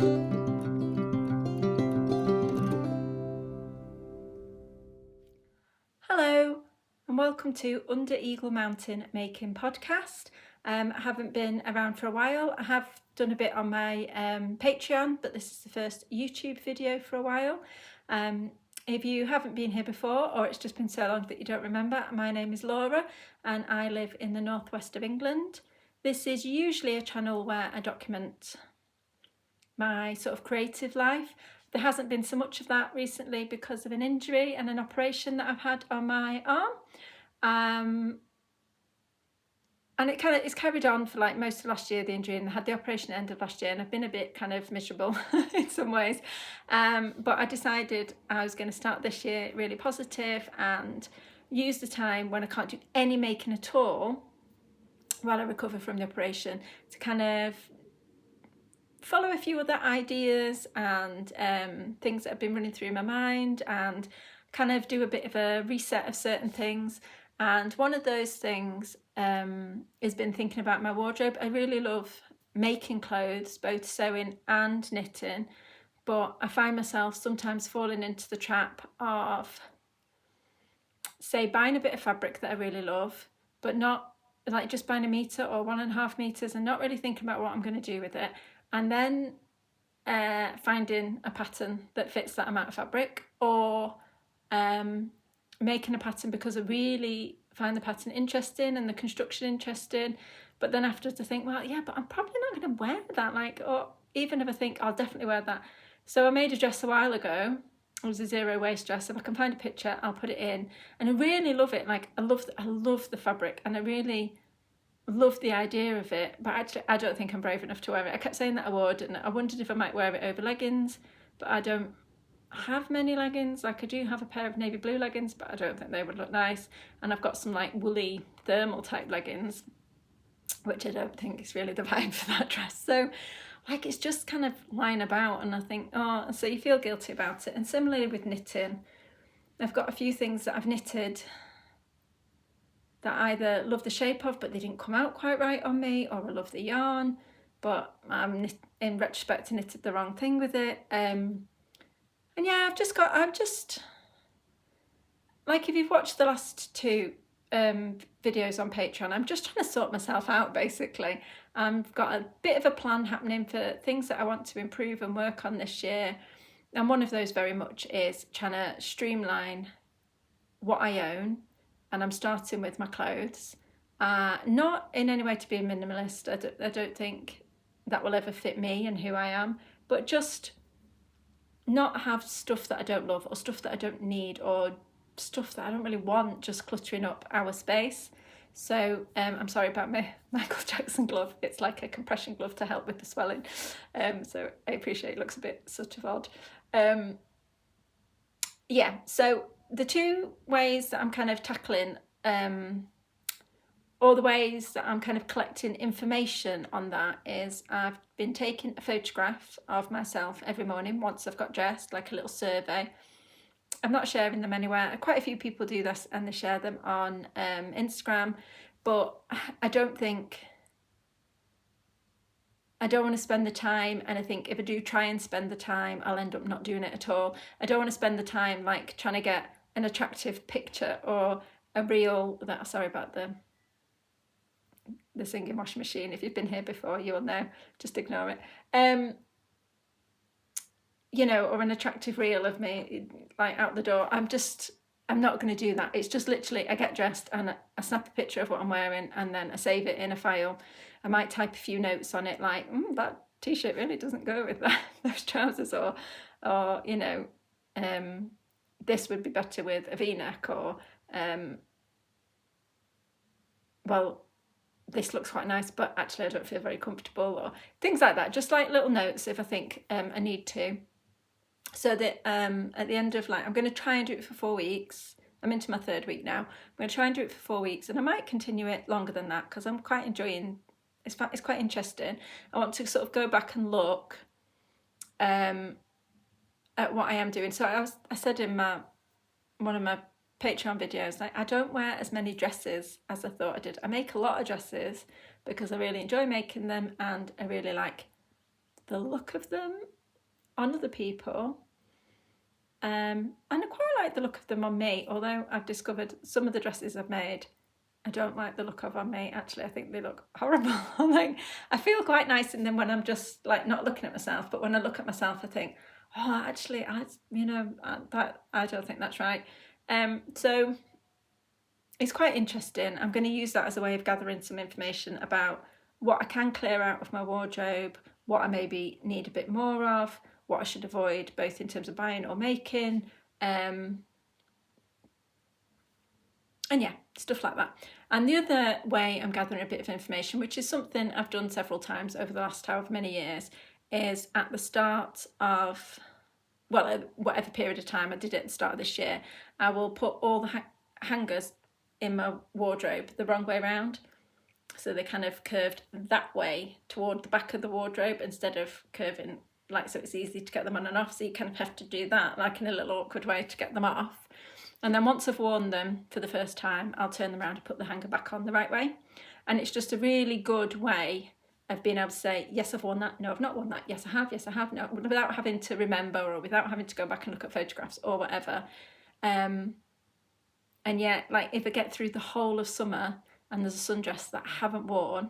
Hello and welcome to Under Eagle Mountain Making Podcast. I haven't been around for a while. I have done a bit on my Patreon, but this is the first YouTube video for a while. If you haven't been here before, or it's just been so long that you don't remember, my name is Laura and I live in the northwest of England. This is usually a channel where I document my sort of creative life. There hasn't been so much of that recently because of an injury and an operation that I've had on my arm. And it's carried on for like most of last year, the injury, and I had the operation at the end of last year, and I've been a bit kind of miserable in some ways. But I decided I was going to start this year really positive and use the time when I can't do any making at all while I recover from the operation to kind of follow a few other ideas and things that have been running through my mind and kind of do a bit of a reset of certain things. And one of those things has been thinking about my wardrobe. I really love making clothes, both sewing and knitting, but I find myself sometimes falling into the trap of, say, buying a bit of fabric that I really love, but not like just buying a metre or 1.5 metres and not really thinking about what I'm going to do with it. And then finding a pattern that fits that amount of fabric, or making a pattern because I really find the pattern interesting and the construction interesting, but then after to think, well, yeah, but I'm probably not going to wear that, like, or even if I think I'll definitely wear that. So I made a dress a while ago. It was a zero waste dress. If I can find a picture, I'll put it in, and I really love it. Like, I love the fabric, and I really love the idea of it, but actually I don't think I'm brave enough to wear it. I kept saying that I would, and I wondered if I might wear it over leggings, but I don't have many leggings. Like, I do have a pair of navy blue leggings, but I don't think they would look nice, and I've got some like woolly thermal type leggings, which I don't think is really the vibe for that dress. So like, it's just kind of lying about, and I think, oh, so you feel guilty about it. And similarly with knitting, I've got a few things that I've knitted that I either love the shape of but they didn't come out quite right on me, or I love the yarn but I'm in retrospect knitted the wrong thing with it. And yeah, I've just like, if you've watched the last two videos on Patreon, I'm just trying to sort myself out basically. I've got a bit of a plan happening for things that I want to improve and work on this year, and one of those very much is trying to streamline what I own. And I'm starting with my clothes, not in any way to be a minimalist. I don't think that will ever fit me and who I am, but just not have stuff that I don't love, or stuff that I don't need, or stuff that I don't really want just cluttering up our space. So I'm sorry about my Michael Jackson glove. It's like a compression glove to help with the swelling. So I appreciate it looks a bit sort of odd. Yeah, so the two ways that I'm kind of tackling, or the ways that I'm kind of collecting information on that, is I've been taking a photograph of myself every morning once I've got dressed, like a little survey. I'm not sharing them anywhere. Quite a few people do this and they share them on Instagram, but I don't want to spend the time, and I think if I do try and spend the time, I'll end up not doing it at all. I don't want to spend the time like trying to get an attractive picture or a reel that, sorry about the singing washing machine. If you've been here before, you'll know, just ignore it. You know, or an attractive reel of me like out the door. I'm not going to do that. It's just literally, I get dressed and I snap a picture of what I'm wearing, and then I save it in a file. I might type a few notes on it, like, that t-shirt really doesn't go with those trousers, or you know, this would be better with a v-neck, or well, this looks quite nice, but actually I don't feel very comfortable, or things like that. Just like little notes if I think I need to. So that at the end of, like, I'm going to try and do it for 4 weeks. I'm into my 3rd week now. I'm going to try and do it for 4 weeks, and I might continue it longer than that because I'm quite enjoying. It's quite interesting. I want to sort of go back and look at what I am doing. So I said in one of my Patreon videos, like, I don't wear as many dresses as I thought I did. I make a lot of dresses because I really enjoy making them, and I really like the look of them on other people, and I quite like the look of them on me, although I've discovered some of the dresses I've made I don't like the look of on me. Actually, I think they look horrible. Like, I feel quite nice in them when I'm just like not looking at myself, but when I look at myself I think, oh, actually I don't think that's right. So it's quite interesting. I'm going to use that as a way of gathering some information about what I can clear out of my wardrobe, what I maybe need a bit more of, what I should avoid, both in terms of buying or making, and yeah, stuff like that. And the other way I'm gathering a bit of information, which is something I've done several times over the last however many years, is at the start of, well, whatever period of time I did it at the start of this year, I will put all the hangers in my wardrobe the wrong way around. So they're kind of curved that way toward the back of the wardrobe instead of curving like, so it's easy to get them on and off. So you kind of have to do that like in a little awkward way to get them off. And then once I've worn them for the first time, I'll turn them around and put the hanger back on the right way. And it's just a really good way of being able to say, yes, I've worn that. No, I've not worn that. Yes, I have. No, without having to remember or without having to go back and look at photographs or whatever. And yet, like, if I get through the whole of summer and there's a sundress that I haven't worn,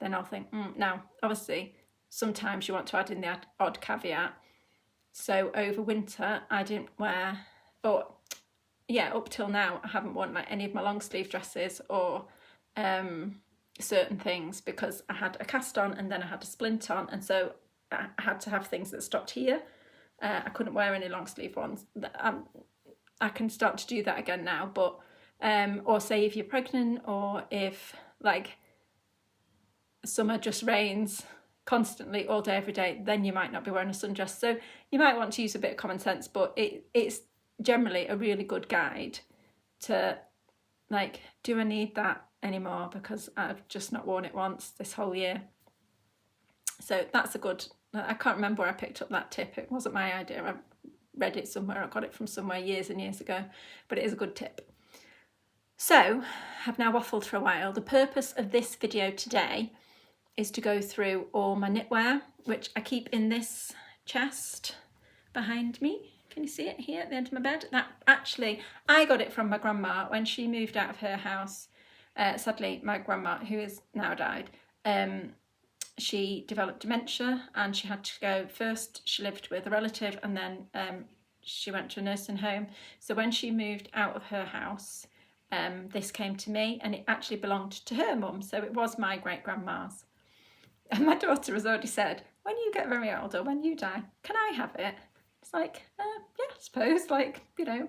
then I'll think, now, obviously, sometimes you want to add in the odd caveat. So over winter, I didn't wear, or yeah, up till now, I haven't worn like any of my long sleeve dresses or certain things because I had a cast on and then I had a splint on, and so I had to have things that stopped here. I couldn't wear any long sleeve ones. I can start to do that again now, but or say if you're pregnant or if like summer just rains constantly all day every day, then you might not be wearing a sundress. So you might want to use a bit of common sense, but it's generally a really good guide to like, do I need that anymore because I've just not worn it once this whole year. So that's a good, I can't remember where I picked up that tip. It wasn't my idea. I read it somewhere. I got it from somewhere years and years ago, but it is a good tip. So I've now waffled for a while. The purpose of this video today is to go through all my knitwear, which I keep in this chest behind me. Can you see it here at the end of my bed? That actually, I got it from my grandma when she moved out of her house. Sadly, my grandma, who has now died, she developed dementia and she had to go, first she lived with a relative and then she went to a nursing home. So when she moved out of her house, this came to me, and it actually belonged to her mum. So it was my great grandma's. And my daughter has already said, when you get very old or when you die, can I have it? It's like, yeah, I suppose, like, you know,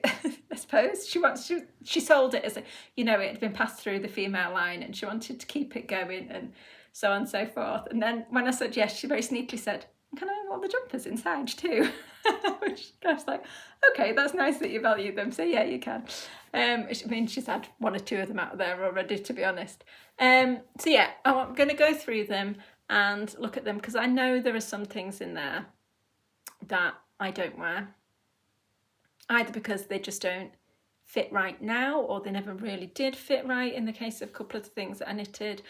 I suppose she sold it as a, you know, it had been passed through the female line and she wanted to keep it going and so on and so forth. And then when I said yes, she very sneakily said, can I have all the jumpers inside too? Which I was like, okay, that's nice that you value them. So yeah, you can. I mean, she's had one or two of them out there already, to be honest. So yeah, I'm going to go through them and look at them because I know there are some things in there that I don't wear, either because they just don't fit right now or they never really did fit right in the case of a couple of the things that I knitted.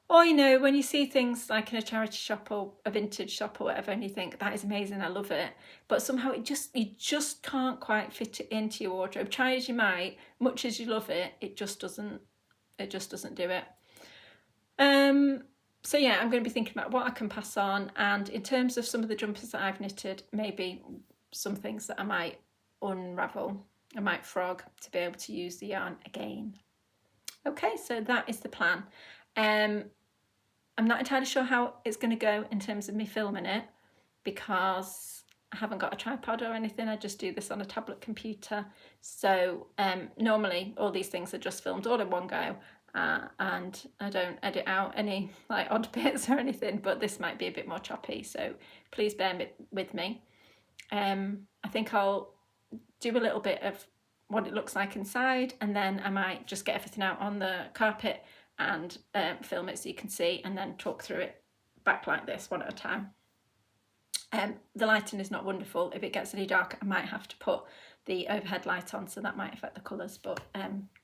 Or, you know, when you see things like in a charity shop or a vintage shop or whatever and you think, that is amazing, I love it, but somehow you just can't quite fit it into your wardrobe. Try as you might, much as you love it, it just doesn't do it. So yeah, I'm going to be thinking about what I can pass on, and in terms of some of the jumpers that I've knitted, maybe some things that I might unravel, I might frog to be able to use the yarn again. Okay, so that is the plan. I'm not entirely sure how it's going to go in terms of me filming it because I haven't got a tripod or anything. I just do this on a tablet computer. So normally all these things are just filmed all in one go. And I don't edit out any like odd bits or anything, but this might be a bit more choppy, so please bear with me. I think I'll do a little bit of what it looks like inside, and then I might just get everything out on the carpet and film it so you can see, and then talk through it back like this one at a time. The lighting is not wonderful. If it gets any dark, I might have to put the overhead light on, so that might affect the colours, but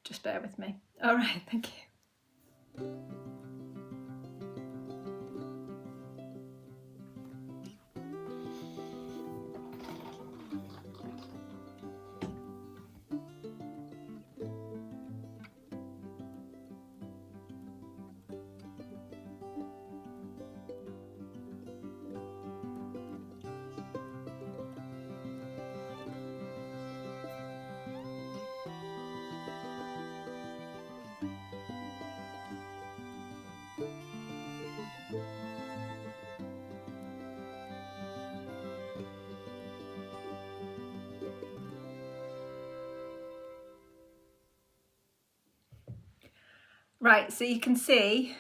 just bear with me. All right, thank you. Right, so you can see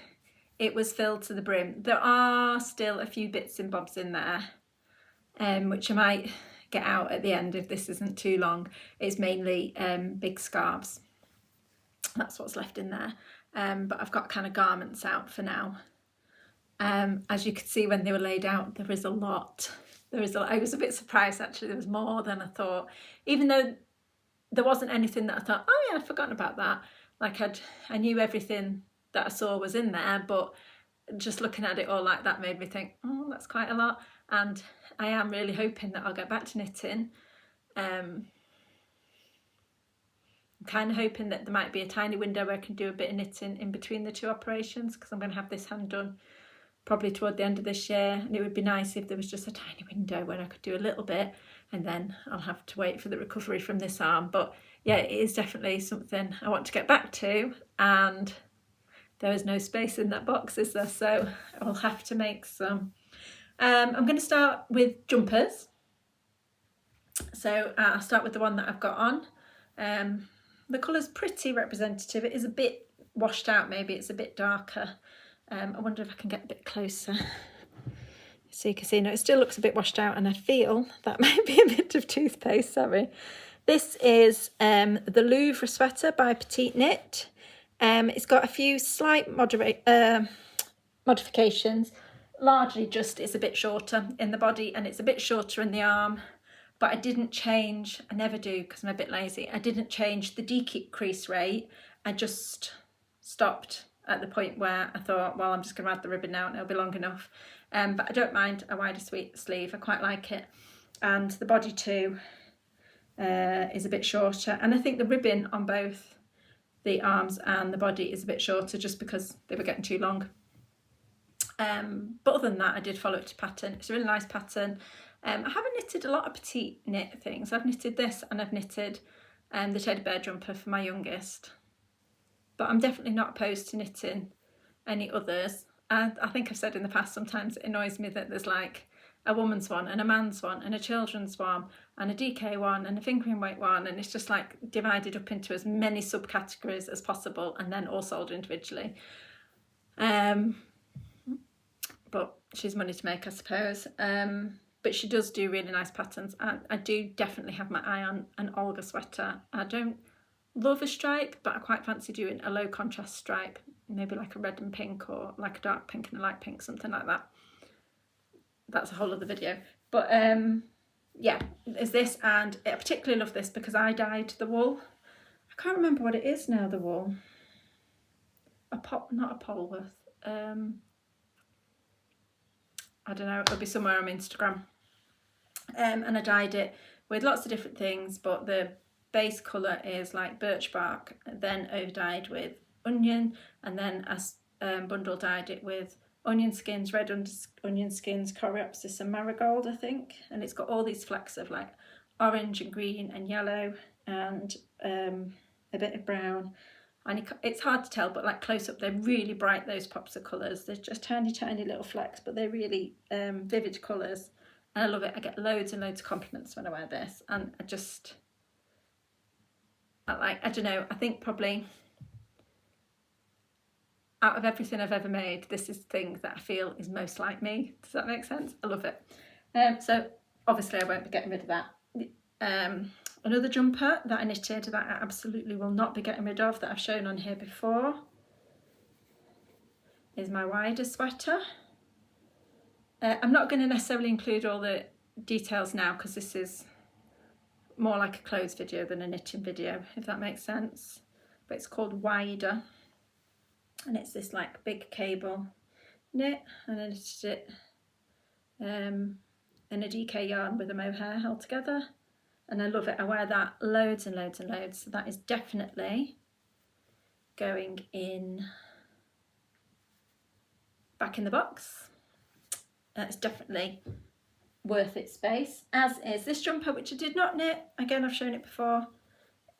it was filled to the brim. There are still a few bits and bobs in there, which I might get out at the end if this isn't too long. It's mainly big scarves. That's what's left in there. But I've got kind of garments out for now. As you could see when they were laid out, there is a lot. I was a bit surprised actually, there was more than I thought. Even though there wasn't anything that I thought, oh yeah, I'd forgotten about that. Like I knew everything that I saw was in there, but just looking at it all like that made me think, oh, that's quite a lot. And I am really hoping that I'll get back to knitting. I'm kind of hoping that there might be a tiny window where I can do a bit of knitting in between the two operations, because I'm going to have this hand done probably toward the end of this year, and it would be nice if there was just a tiny window where I could do a little bit, and then I'll have to wait for the recovery from this arm. But yeah, it is definitely something I want to get back to, and there is no space in that box, is there? So I'll have to make some. I'm going to start with jumpers. So I'll start with the one that I've got on. The colour's pretty representative. It is a bit washed out, maybe it's a bit darker. I wonder if I can get a bit closer. So you can see, no, it still looks a bit washed out, and I feel that might be a bit of toothpaste, sorry. This is the Louvre sweater by Petite Knit. It's got a few slight modifications. Largely just it's a bit shorter in the body and it's a bit shorter in the arm. But I didn't change, I never do because I'm a bit lazy, I didn't change the decrease rate. I just stopped at the point where I thought, well, I'm just going to add the ribbon now and it'll be long enough. But I don't mind a wider sleeve, I quite like it. And the body too is a bit shorter. And I think the ribbon on both the arms and the body is a bit shorter just because they were getting too long. But other than that, I did follow it to pattern. It's a really nice pattern. I haven't knitted a lot of petite knit things. I've knitted this and I've knitted the teddy bear jumper for my youngest. But I'm definitely not opposed to knitting any others. I think I've said in the past, sometimes it annoys me that there's like a woman's one and a man's one and a children's one and a DK one and a fingering weight one, and it's just like divided up into as many subcategories as possible and then all sold individually. But she's money to make, I suppose. But she does do really nice patterns. I do definitely have my eye on an Olga sweater. I don't love a stripe, but I quite fancy doing a low contrast stripe, maybe like a red and pink or like a dark pink and a light pink, something like that. That's a whole other video. But yeah, there's this, and I particularly love this because I dyed the wool. I can't remember what it is now, the wool. Not a Polworth. I don't know, it'll be somewhere on Instagram. And I dyed it with lots of different things, but the base colour is like birch bark, then over dyed with onion, and then I bundle dyed it with onion skins, red onion skins, coreopsis and marigold, I think. And it's got all these flecks of like orange and green and yellow and a bit of brown. And it's hard to tell, but like close up, they're really bright, those pops of colours. They're just tiny, tiny little flecks, but they're really vivid colours. And I love it. I get loads and loads of compliments when I wear this. And I don't know, I think probably out of everything I've ever made, this is the thing that I feel is most like me. Does that make sense? I love it. So obviously I won't be getting rid of that. Another jumper that I knitted that I absolutely will not be getting rid of, that I've shown on here before, is my wider sweater. I'm not going to necessarily include all the details now because this is more like a clothes video than a knitting video, if that makes sense. But it's called Wider, and it's this like big cable knit, and I knitted it in a DK yarn with a mohair held together. And I love it. I wear that loads and loads and loads. So that is definitely going in back in the box. It's definitely worth its space, as is this jumper, which I did not knit. Again, I've shown it before.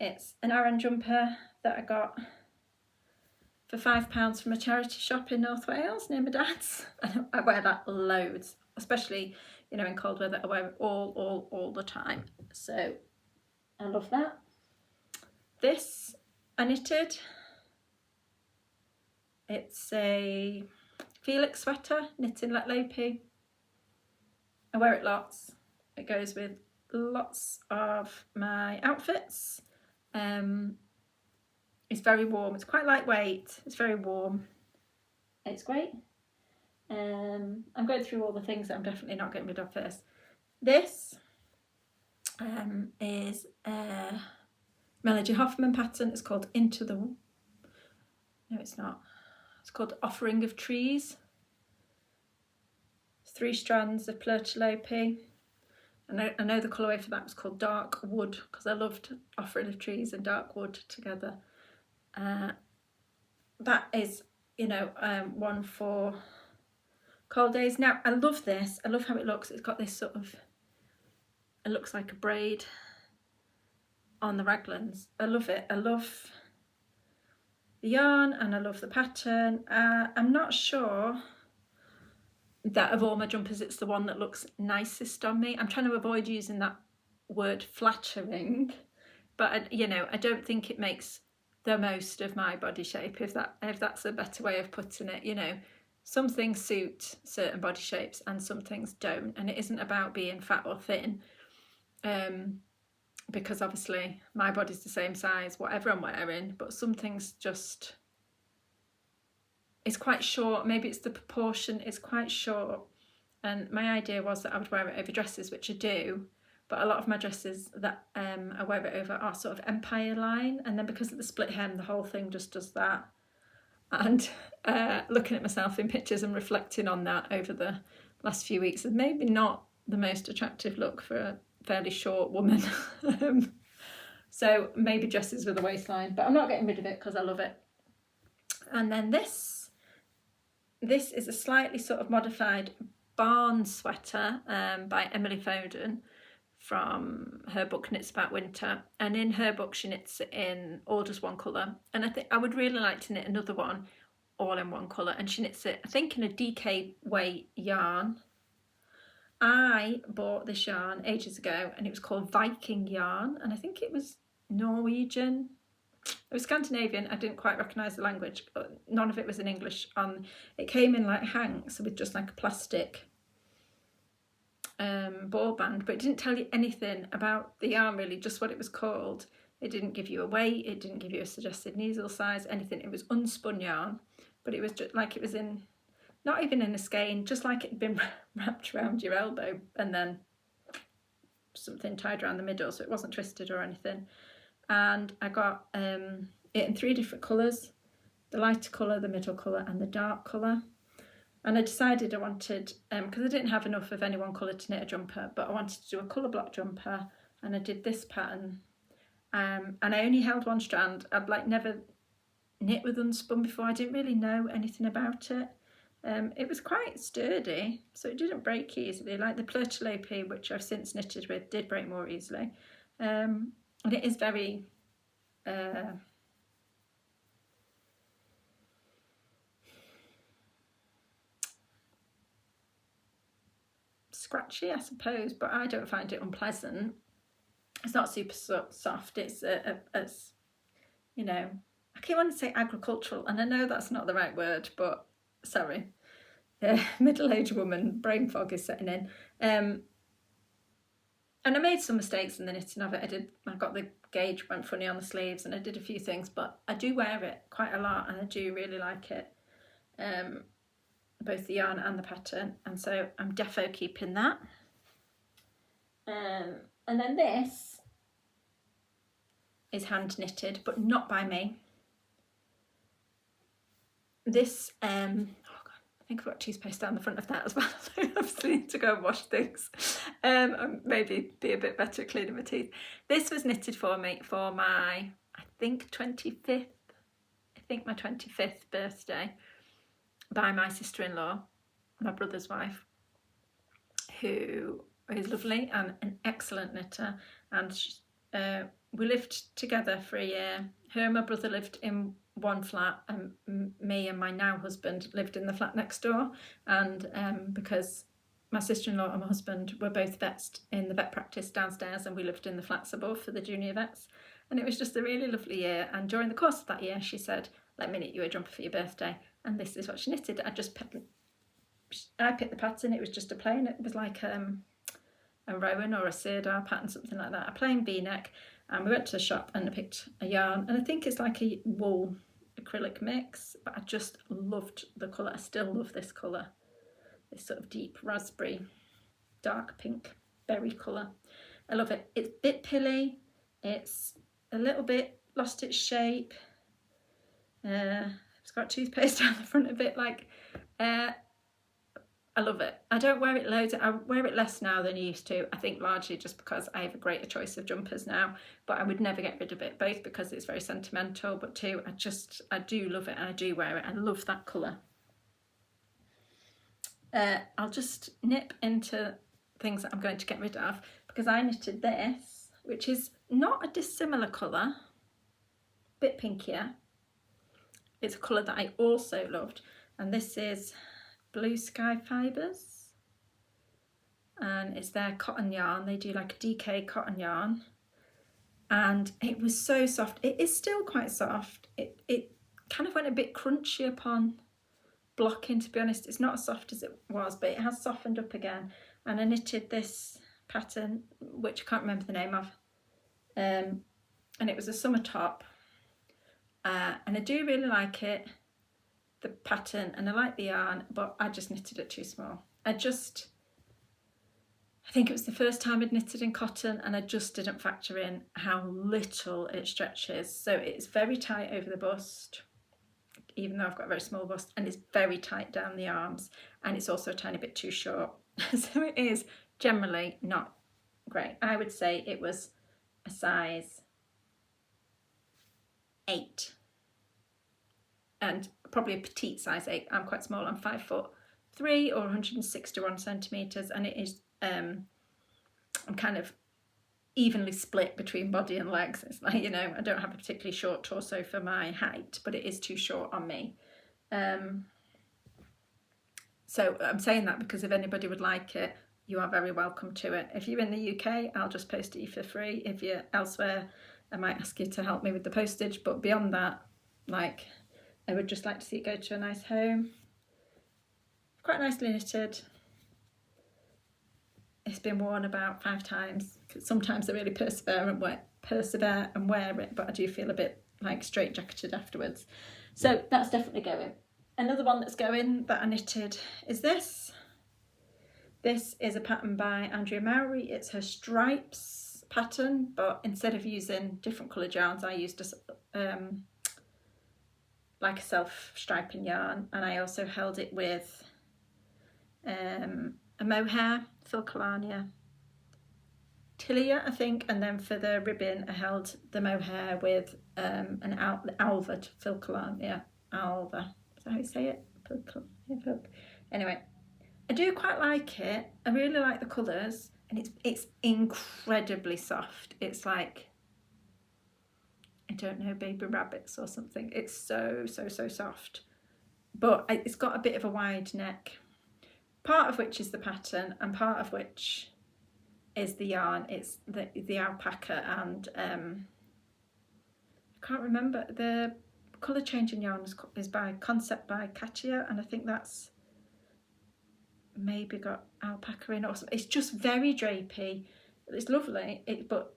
It's an Aran jumper that I got for £5 from a charity shop in North Wales near my dad's. I wear that loads, especially, you know, in cold weather. I wear it all the time. So I love that. This I knitted It's a Felix sweater, knit in Letlopi. I wear it lots. It goes with lots of my outfits. It's very warm. It's quite lightweight. It's very warm. It's great. I'm going through all the things that I'm definitely not getting rid of first. This is a Melody Hoffman pattern. It's called Into the... No, it's not. It's called Offering of Trees. 3 strands of Plurtulope. And I know the colourway for that was called Dark Wood, because I loved Offering of Trees and Dark Wood together. That is, you know, one for cold days. Now, I love this. I love how it looks. It's got this sort of... It looks like a braid on the raglans. I love it. I love the yarn and I love the pattern. I'm not sure that of all my jumpers it's the one that looks nicest on me. I'm trying to avoid using that word flattering, but I don't think it makes the most of my body shape, if that's a better way of putting it. Some things suit certain body shapes and some things don't, and it isn't about being fat or thin, because obviously my body's the same size whatever I'm wearing, but some things just... It's quite short. Maybe it's the proportion is quite short, and my idea was that I would wear it over dresses, which I do, but a lot of my dresses that I wear it over are sort of empire line, and then because of the split hem the whole thing just does that. And looking at myself in pictures and reflecting on that over the last few weeks is maybe not the most attractive look for a fairly short woman. So maybe dresses with a waistline, but I'm not getting rid of it because I love it. And then this is a slightly sort of modified barn sweater by Emily Foden from her book Knits About Winter, and in her book she knits it in all just one colour, and I think I would really like to knit another one all in one colour, and she knits it I think in a DK weight yarn. I bought this yarn ages ago and it was called Viking yarn, and I think it was Norwegian. It was Scandinavian. I didn't quite recognise the language, but none of it was in English. It came in like hanks with just like a plastic ball band, but it didn't tell you anything about the yarn really, just what it was called. It didn't give you a weight, it didn't give you a suggested needle size, anything. It was unspun yarn, but it was just like it was in, not even in a skein, just like it had been wrapped around your elbow and then something tied around the middle, so it wasn't twisted or anything. And I got it in 3 different colours, the lighter colour, the middle colour and the dark colour. And I decided I wanted, because I didn't have enough of any one colour to knit a jumper, but I wanted to do a colour block jumper, and I did this pattern. And I only held 1 strand. I'd like never knit with unspun before. I didn't really know anything about it. It was quite sturdy, so it didn't break easily, like the Plurtulope, which I've since knitted with, did break more easily. And it is very scratchy, I suppose, but I don't find it unpleasant. It's not super soft. It's I keep wanting to say agricultural, and I know that's not the right word, but sorry, middle-aged woman brain fog is setting in. And I made some mistakes in the knitting of it. I got the gauge went funny on the sleeves, and I did a few things, but I do wear it quite a lot, and I do really like it. Both the yarn and the pattern, and so I'm defo keeping that. And then this is hand knitted, but not by me. This oh god, I think I've got toothpaste down the front of that as well. I obviously need to go and wash things, and maybe be a bit better at cleaning my teeth. This was knitted for me for my I think my 25th birthday, by my sister-in-law, my brother's wife, who is lovely and an excellent knitter, and we lived together for a year. Her and my brother lived in one flat, and me and my now husband lived in the flat next door, and because my sister-in-law and my husband were both vets in the vet practice downstairs, and we lived in the flats above for the junior vets, and it was just a really lovely year. And during the course of that year she said, let me knit you a jumper for your birthday, and this is what she knitted. I picked the pattern. It was just a plain, it was like a Rowan or a Sirdar pattern, something like that, a plain V-neck. And we went to the shop and I picked a yarn, and I think it's like a wool acrylic mix, but I just loved the colour. I still love this colour, this sort of deep raspberry, dark pink berry colour. I love it. It's a bit pilly, it's a little bit lost its shape. It's got toothpaste down the front of it. Like, I love it. I don't wear it loads. I wear it less now than I used to. I think largely just because I have a greater choice of jumpers now, but I would never get rid of it, both because it's very sentimental, but two, I do love it and I do wear it. I love that colour. I'll just nip into things that I'm going to get rid of, because I knitted this, which is not a dissimilar colour, a bit pinkier. It's a colour that I also loved, and this is Blue Sky Fibres, and it's their cotton yarn. They do like a DK cotton yarn, and it was so soft. It is still quite soft. It kind of went a bit crunchy upon blocking, to be honest. It's not as soft as it was, but it has softened up again. And I knitted this pattern, which I can't remember the name of, and it was a summer top, and I do really like it, the pattern, and I like the yarn, but I just knitted it too small. I think it was the first time I'd knitted in cotton, and I just didn't factor in how little it stretches. So it's very tight over the bust, even though I've got a very small bust, and it's very tight down the arms, and it's also a tiny bit too short. So it is generally not great. I would say it was a size 8, and probably a petite size 8. I'm quite small. I'm 5'3" or 161 centimetres, and it is I'm kind of evenly split between body and legs. It's like, you know, I don't have a particularly short torso for my height, but it is too short on me. So I'm saying that because if anybody would like it, you are very welcome to it. If you're in the UK, I'll just post it for free. If you're elsewhere, I might ask you to help me with the postage, but beyond that, like, I would just like to see it go to a nice home. Quite nicely knitted. It's been worn about 5 times. Sometimes I really persevere and wear it, but I do feel a bit like straight-jacketed afterwards. So that's definitely going. Another one that's going that I knitted is this. This is a pattern by Andrea Mowry. It's her stripes pattern, but instead of using different coloured yarns, I used like a self-striping yarn, and I also held it with a mohair, Filcolania Tilia, I think, and then for the ribbon I held the mohair with an Alva Filcolania Alva. Is that how you say it? Anyway, I do quite like it. I really like the colours, and it's incredibly soft. It's like, I don't know, baby rabbits or something. It's so soft, but it's got a bit of a wide neck, part of which is the pattern and part of which is the yarn. It's the alpaca, and I can't remember, the colour changing yarn is by Concept by Katia, and I think that's maybe got alpaca in or something. It's just very drapey. It's lovely, but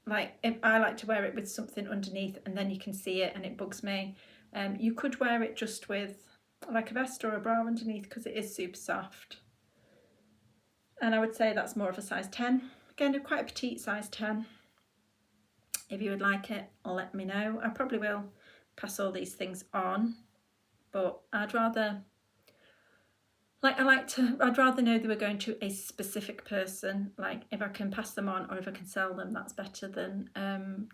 like, I like to wear it with something underneath, and then you can see it, and it bugs me. You could wear it just with like a vest or a bra underneath, because it is super soft. And I would say that's more of a size 10. Again, quite a petite size 10. If you would like it, let me know. I probably will pass all these things on, but I'd rather know they were going to a specific person. Like, if I can pass them on or if I can sell them, that's better than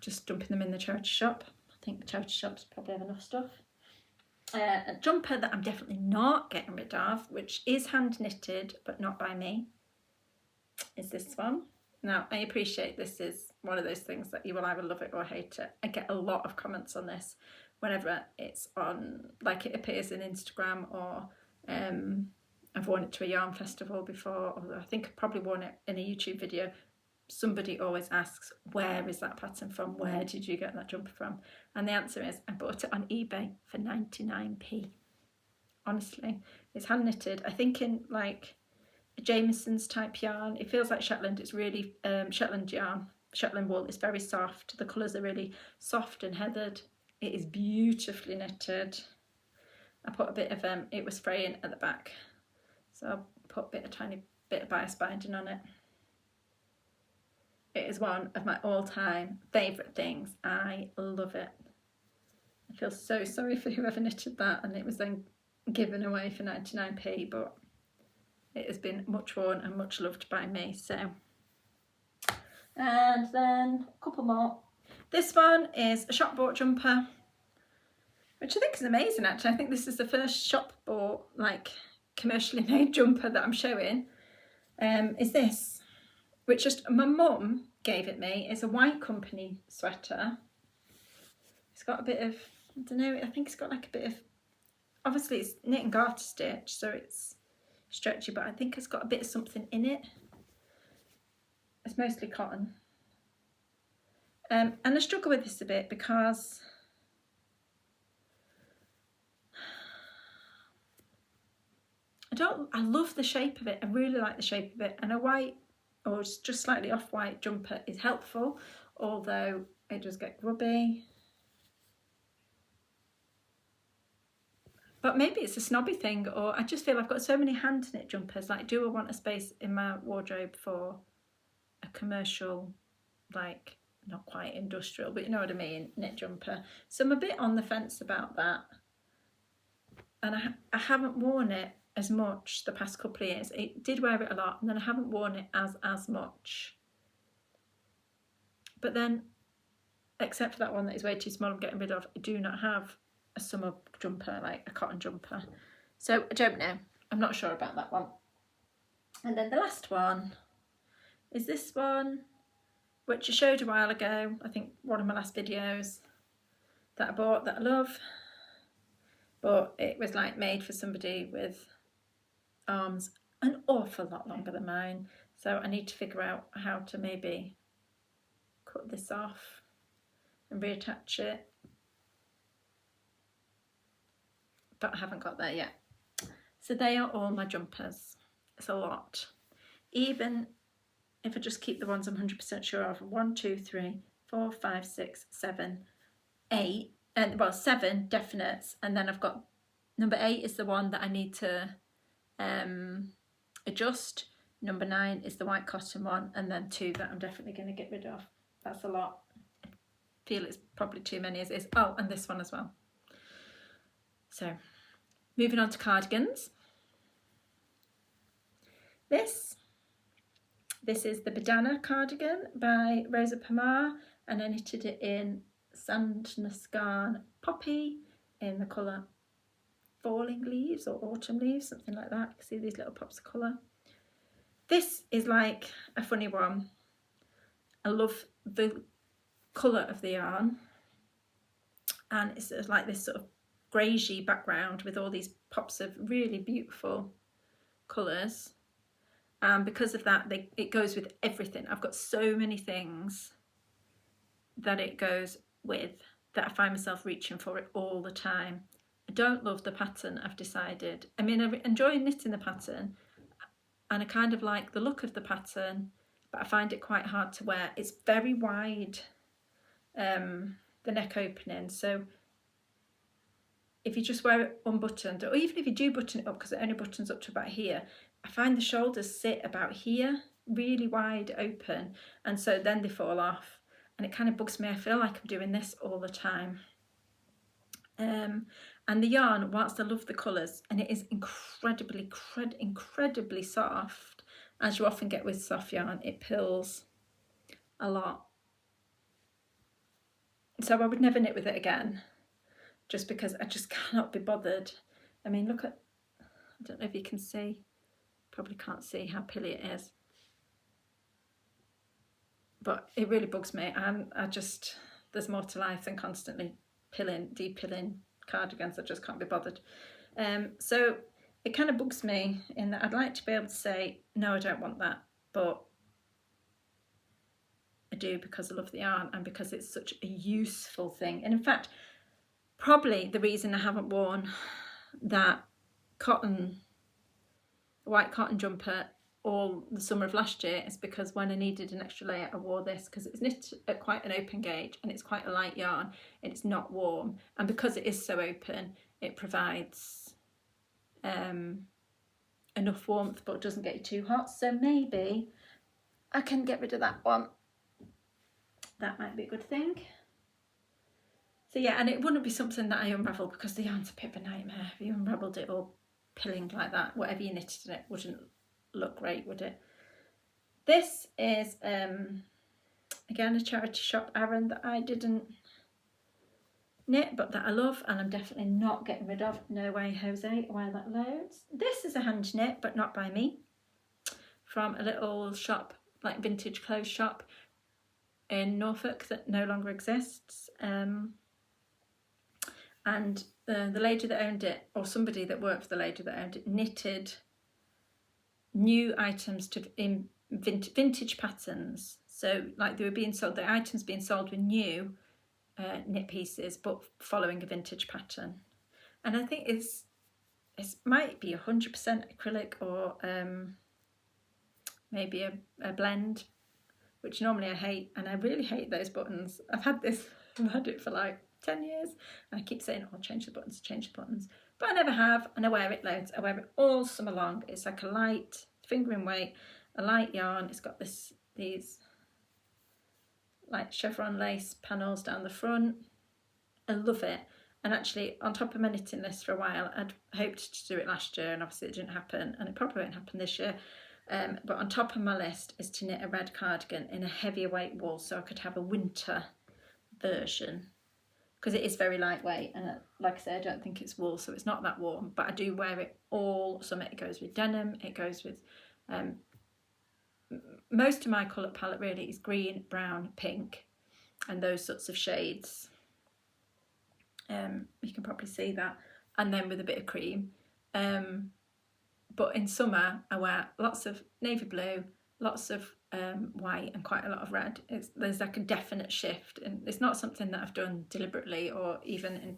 just dumping them in the charity shop. I think the charity shops probably have enough stuff. A jumper that I'm definitely not getting rid of, which is hand knitted but not by me, is this one. Now, I appreciate this is one of those things that you will either love it or hate it. I get a lot of comments on this whenever it's on, like, it appears in Instagram, or I've worn it to a yarn festival before, or I think I've probably worn it in a YouTube video. Somebody always asks, where is that pattern from? Where did you get that jumper from? And the answer is, I bought it on eBay for 99p. honestly. It's hand knitted, I think, in like a Jameson's type yarn. It feels like Shetland. It's really Shetland yarn. Shetland wool is very soft. The colours are really soft and heathered. It is beautifully knitted. I put a bit of it was fraying at the back, so I'll put a tiny bit of bias binding on it. It is one of my all-time favourite things. I love it. I feel so sorry for whoever knitted that and it was then given away for 99p, but it has been much worn and much loved by me. So, and then a couple more. This one is a shop bought jumper, which I think is amazing actually. I think this is the first shop bought, like, commercially made jumper that I'm showing. Is this, which just my mum gave it me. It's a White Company sweater. It's got a bit of, I don't know, I think it's got like a bit of, obviously it's knit and garter stitch, so it's stretchy, but I think it's got a bit of something in it. It's mostly cotton. And I struggle with this a bit because I love the shape of it. I really like the shape of it, and a white or just slightly off-white jumper is helpful, although it does get grubby. But maybe it's a snobby thing, or I just feel I've got so many hand knit jumpers. Like, do I want a space in my wardrobe for a commercial, like, not quite industrial, but you know what I mean, knit jumper? So I'm a bit on the fence about that. And I haven't worn it as much the past couple of years. I did wear it a lot, and then I haven't worn it as much. But then, except for that one that is way too small I'm getting rid of, I do not have a summer jumper, like a cotton jumper. So I don't know. I'm not sure about that one. And then the last one is this one, which I showed a while ago. I think one of my last videos that I bought that I love. But it was like made for somebody with arms an awful lot longer than mine. So I need to figure out how to maybe cut this off and reattach it. But I haven't got there yet. So they are all my jumpers. It's a lot. Even if I just keep the ones I'm 100% sure of, 1, 2, 3, 4, 5, 6, 7, 8, and well, 7 definites, and then I've got number 8 is the one that I need to adjust. Number 9 is the white cotton one, and then 2 that I'm definitely going to get rid of. That's a lot. I feel it's probably too many as is. Oh, and this one as well. So, moving on to cardigans. This is the Badana cardigan by Rosa Pomar, and I knitted it in Sandnesgarn Poppy in the colour Falling Leaves or Autumn Leaves, something like that. You can see these little pops of colour. This is like a funny one. I love the colour of the yarn, and it's like this sort of greyish background with all these pops of really beautiful colours. And because of that, it goes with everything. I've got so many things that it goes with that I find myself reaching for it all the time. I don't love the pattern, I've decided. I mean, I enjoy knitting the pattern and I kind of like the look of the pattern, but I find it quite hard to wear. It's very wide, the neck opening. So if you just wear it unbuttoned, or even if you do button it up, because it only buttons up to about here, I find the shoulders sit about here, really wide open, and so then they fall off, and it kind of bugs me. I feel like I'm doing this all the time. And the yarn, whilst I love the colours, and it is incredibly soft, as you often get with soft yarn, it pills a lot. So I would never knit with it again, just because I just cannot be bothered. I mean, look at, I don't know if you can see, probably can't see how pilly it is, but it really bugs me. I just, there's more to life than constantly de-pilling cardigans. I just can't be bothered. So it kind of bugs me in that I'd like to be able to say, no, I don't want that, but I do because I love the yarn and because it's such a useful thing. And in fact, probably the reason I haven't worn that white cotton jumper all the summer of last year is because when I needed an extra layer I wore this, because it's knit at quite an open gauge and it's quite a light yarn and it's not warm, and because it is so open it provides enough warmth but doesn't get you too hot. So maybe I can get rid of that one. That might be a good thing. So yeah, and it wouldn't be something that I unravel because the yarn's a bit of a nightmare. If you unravelled it all pilling like that, whatever you knitted in it wouldn't look great, would it? This is again a charity shop Aran that I didn't knit but that I love, and I'm definitely not getting rid of. No way, Jose, while that loads. This is a hand knit but not by me, from a little shop, like vintage clothes shop in Norfolk that no longer exists. And the lady that owned it, or somebody that worked for the lady that owned it, knitted new items in vintage patterns. So like they were being sold, the items being sold were new knit pieces but following a vintage pattern. And I think it might be 100% acrylic or maybe a blend, which normally I hate, and I really hate those buttons. I've had it for like 10 years and I keep saying, I'll change the buttons, but I never have, and I wear it loads. I wear it all summer long. It's like a light fingering weight, a light yarn. It's got these like chevron lace panels down the front. I love it. And actually on top of my knitting list for a while, I'd hoped to do it last year and obviously it didn't happen, and it probably won't happen this year. But on top of my list is to knit a red cardigan in a heavier weight wool so I could have a winter version, because it is very lightweight, and like I said, I don't think it's wool, so it's not that warm, but I do wear it all summer. It goes with denim, it goes with most of my colour palette really is green, brown, pink, and those sorts of shades. You can probably see that, and then with a bit of cream. But in summer I wear lots of navy blue, lots of white, and quite a lot of red. There's like a definite shift, and it's not something that I've done deliberately or even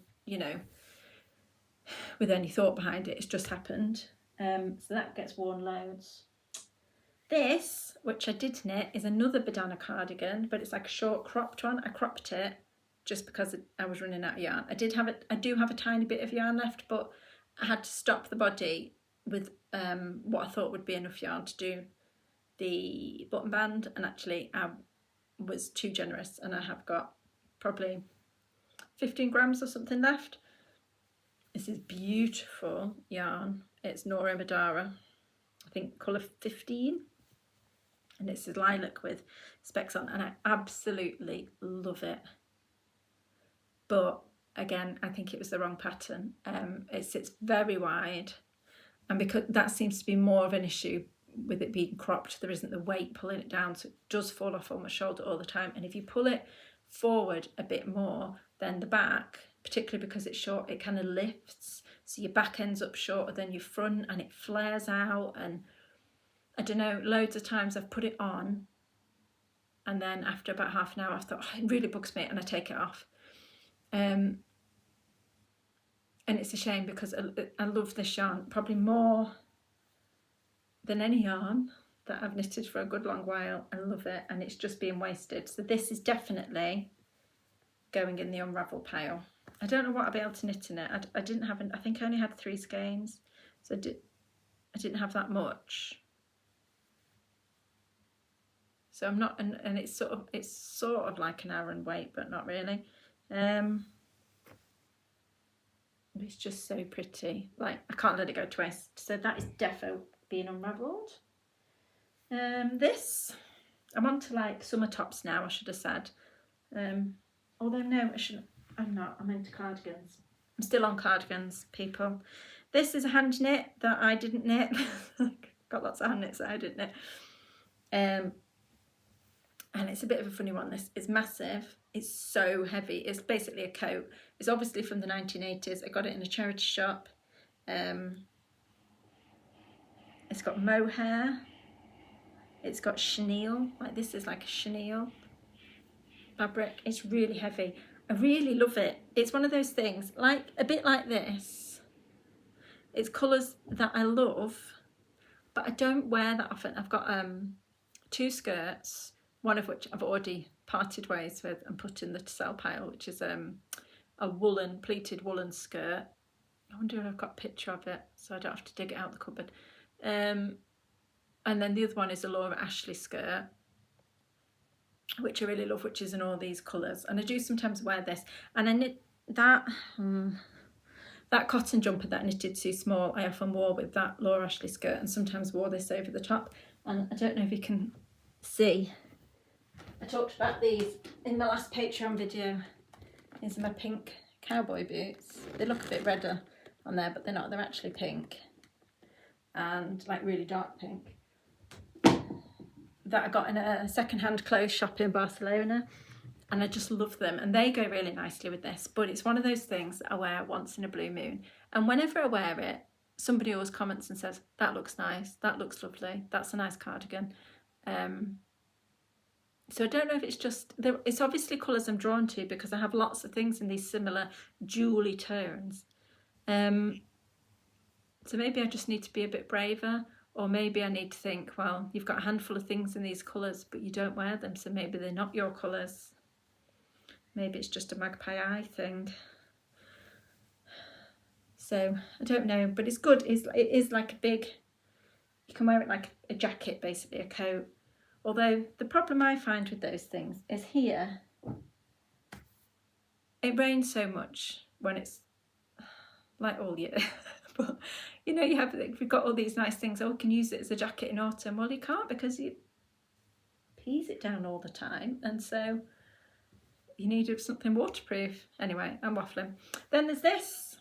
with any thought behind it. It's just happened. So that gets worn loads. This, which I did knit, is another bandana cardigan, but it's like a short cropped one. I cropped it just because I was running out of yarn. I do have a tiny bit of yarn left, but I had to stop the body with what I thought would be enough yarn to do the button band, and actually I was too generous and I have got probably 15 grams or something left. This is beautiful yarn. It's Nora Madara, I think colour 15, and it's a lilac with specks on, and I absolutely love it. But again, I think it was the wrong pattern. It sits very wide, and because that seems to be more of an issue with it being cropped, there isn't the weight pulling it down, so it does fall off on my shoulder all the time. And if you pull it forward a bit more, then the back, particularly because it's short, it kind of lifts, so your back ends up shorter than your front and it flares out. And I don't know, loads of times I've put it on and then after about half an hour I've thought, oh, it really bugs me, and I take it off. And it's a shame because I love this yarn probably more than any yarn that I've knitted for a good long while. I love it, and it's just being wasted. So this is definitely going in the unravel pile. I don't know what I'll be able to knit in it. I didn't have, I think I only had 3 skeins, so I didn't have that much. So I'm not, and it's sort of like an Aran weight, but not really. It's just so pretty. Like, I can't let it go to waste. So that is defo being unravelled. This, I'm on to like summer tops now, I should have said. Although no, I shouldn't. I'm not. I'm into cardigans. I'm still on cardigans, people. This is a hand knit that I didn't knit. Got lots of hand knits that I didn't knit. And it's a bit of a funny one. This is massive. It's so heavy. It's basically a coat. It's obviously from the 1980s. I got it in a charity shop. It's got mohair. It's got chenille. Like, this is like a chenille fabric. It's really heavy. I really love it. It's one of those things, like a bit like this, It's colours that I love, but I don't wear that often. I've got 2 skirts, one of which I've already parted ways with and put in the to sell pile, which is a woolen, pleated woolen skirt. I wonder if I've got a picture of it so I don't have to dig it out the cupboard. And then the other one is a Laura Ashley skirt, which I really love, which is in all these colours. And I do sometimes wear this. And I knit that cotton jumper that I knitted too small, I often wore with that Laura Ashley skirt, and sometimes wore this over the top. And I don't know if you can see, I talked about these in my last Patreon video. These are my pink cowboy boots. They look a bit redder on there, but they're not. They're actually pink, and like really dark pink, that I got in a second-hand clothes shop in Barcelona, and I just love them, and they go really nicely with this. But it's one of those things that I wear once in a blue moon, and whenever I wear it, somebody always comments and says, that looks nice, that looks lovely, that's a nice cardigan. So I don't know if it's just, it's obviously colours I'm drawn to because I have lots of things in these similar jewelly tones. So maybe I just need to be a bit braver, or maybe I need to think, well, you've got a handful of things in these colours, but you don't wear them, so maybe they're not your colours. Maybe it's just a magpie eye thing. So I don't know, but it's good. It is like a big, you can wear it like a jacket, basically, a coat. Although the problem I find with those things is here, it rains so much when it's like all year. But you know, we've got all these nice things. Oh, we can use it as a jacket in autumn. Well, you can't, because you pees it down all the time, and so you need something waterproof. Anyway, I'm waffling. Then there's this.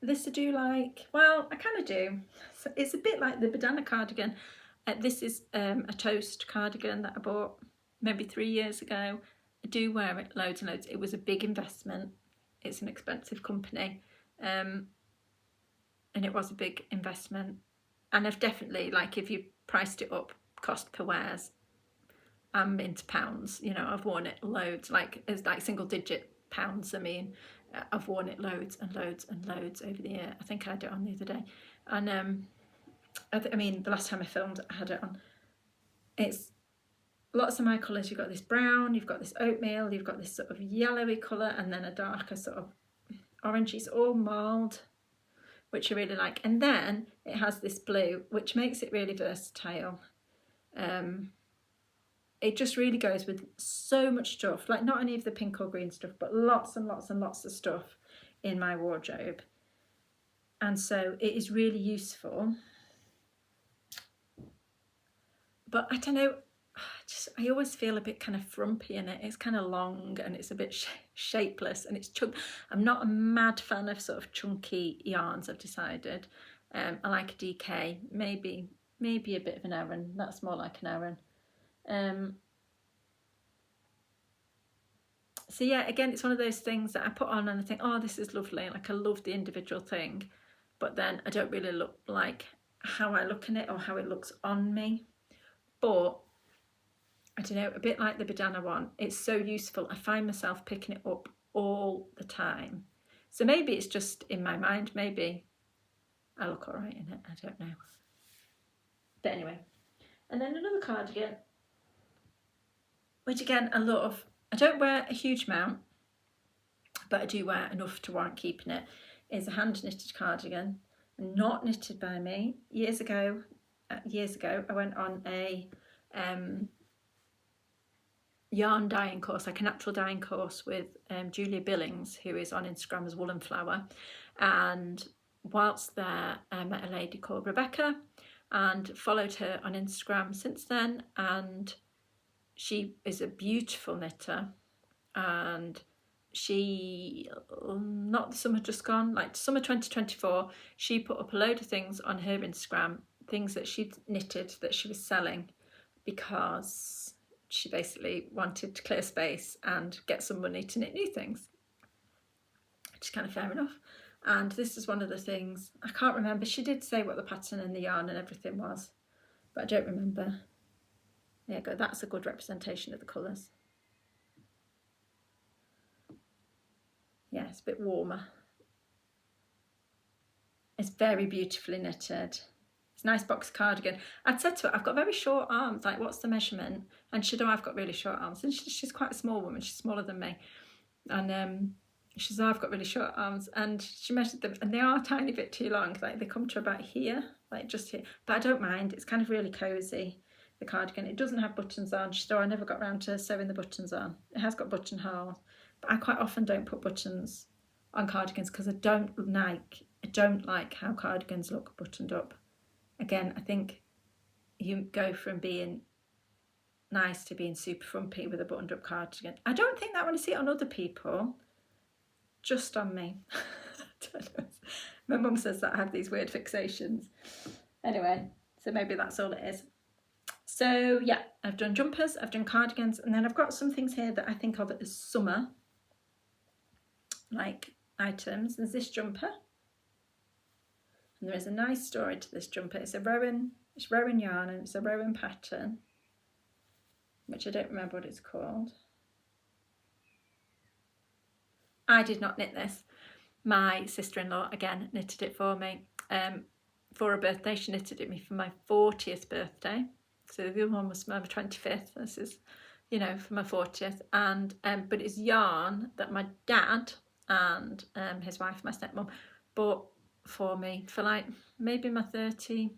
This I do like. Well, I kind of do. So it's a bit like the Badana cardigan. This is a toast cardigan that I bought maybe 3 years ago. I do wear it loads and loads. It was a big investment. It's an expensive company, and it was a big investment. And I've definitely, like, if you priced it up cost per wears, I'm into pounds. You know, I've worn it loads, like it's like single digit pounds. I mean, I've worn it loads and loads and loads over the year. I think I had it on the other day, and I mean, the last time I filmed, I had it on. It's lots of my colours. You've got this brown, you've got this oatmeal, you've got this sort of yellowy colour, and then a darker sort of orangey. It's all marled, which I really like. And then it has this blue, which makes it really versatile. It just really goes with so much stuff, like not any of the pink or green stuff, but lots and lots and lots of stuff in my wardrobe. And so it is really useful. But I don't know, I always feel a bit kind of frumpy in it. It's kind of long and it's a bit shapeless, and it's I'm not a mad fan of sort of chunky yarns, I've decided. I like a DK, maybe a bit of an Aran. That's more like an Aran. So yeah, again, it's one of those things that I put on and I think, oh, this is lovely, like I love the individual thing, but then I don't really look like how I look in it or how it looks on me. But I don't know, a bit like the Badana one, it's so useful. I find myself picking it up all the time. So maybe it's just in my mind, maybe I look all right in it, I don't know. But anyway, and then another cardigan, which again I love. I don't wear a huge amount, but I do wear enough to warrant keeping it. It's a hand knitted cardigan, not knitted by me. Years ago, I went on a yarn dyeing course, like a natural dyeing course with Julia Billings, who is on Instagram as Woolen Flower. And whilst there, I met a lady called Rebecca and followed her on Instagram since then. And she is a beautiful knitter, and she, not the summer just gone, like summer 2024, she put up a load of things on her Instagram, things that she'd knitted that she was selling, because she basically wanted to clear space and get some money to knit new things, which is kind of fair enough. And this is one of the things, I can't remember, she did say what the pattern and the yarn and everything was, but I don't remember. There you go, that's a good representation of the colours. Yeah, it's a bit warmer. It's very beautifully knitted. It's a nice box cardigan. I'd said to her, I've got very short arms, like what's the measurement? And she said, oh, I've got really short arms. And she's quite a small woman, she's smaller than me. And she said, oh, I've got really short arms. And she measured them, and they are a tiny bit too long. Like they come to about here, like just here. But I don't mind, it's kind of really cosy, the cardigan. It doesn't have buttons on. She said, oh, I never got around to sewing the buttons on. It has got buttonholes, but I quite often don't put buttons on cardigans because I don't like how cardigans look buttoned up. Again, I think you go from being nice to being super frumpy with a buttoned up cardigan. I don't think that when I see it on other people, just on me. My mum says that I have these weird fixations. Anyway, so maybe that's all it is. So yeah, I've done jumpers, I've done cardigans, and then I've got some things here that I think of as summer like items. There's this jumper, and there is a nice story to this jumper. It's Rowan yarn, and it's a Rowan pattern, which I don't remember what it's called. I did not knit this. My sister-in-law, again, knitted it for me. For her birthday, she knitted it me for my 40th birthday. So the other one was my 25th. This is, for my 40th. And but it's yarn that my dad and his wife, my stepmom, bought for me for like maybe my 33rd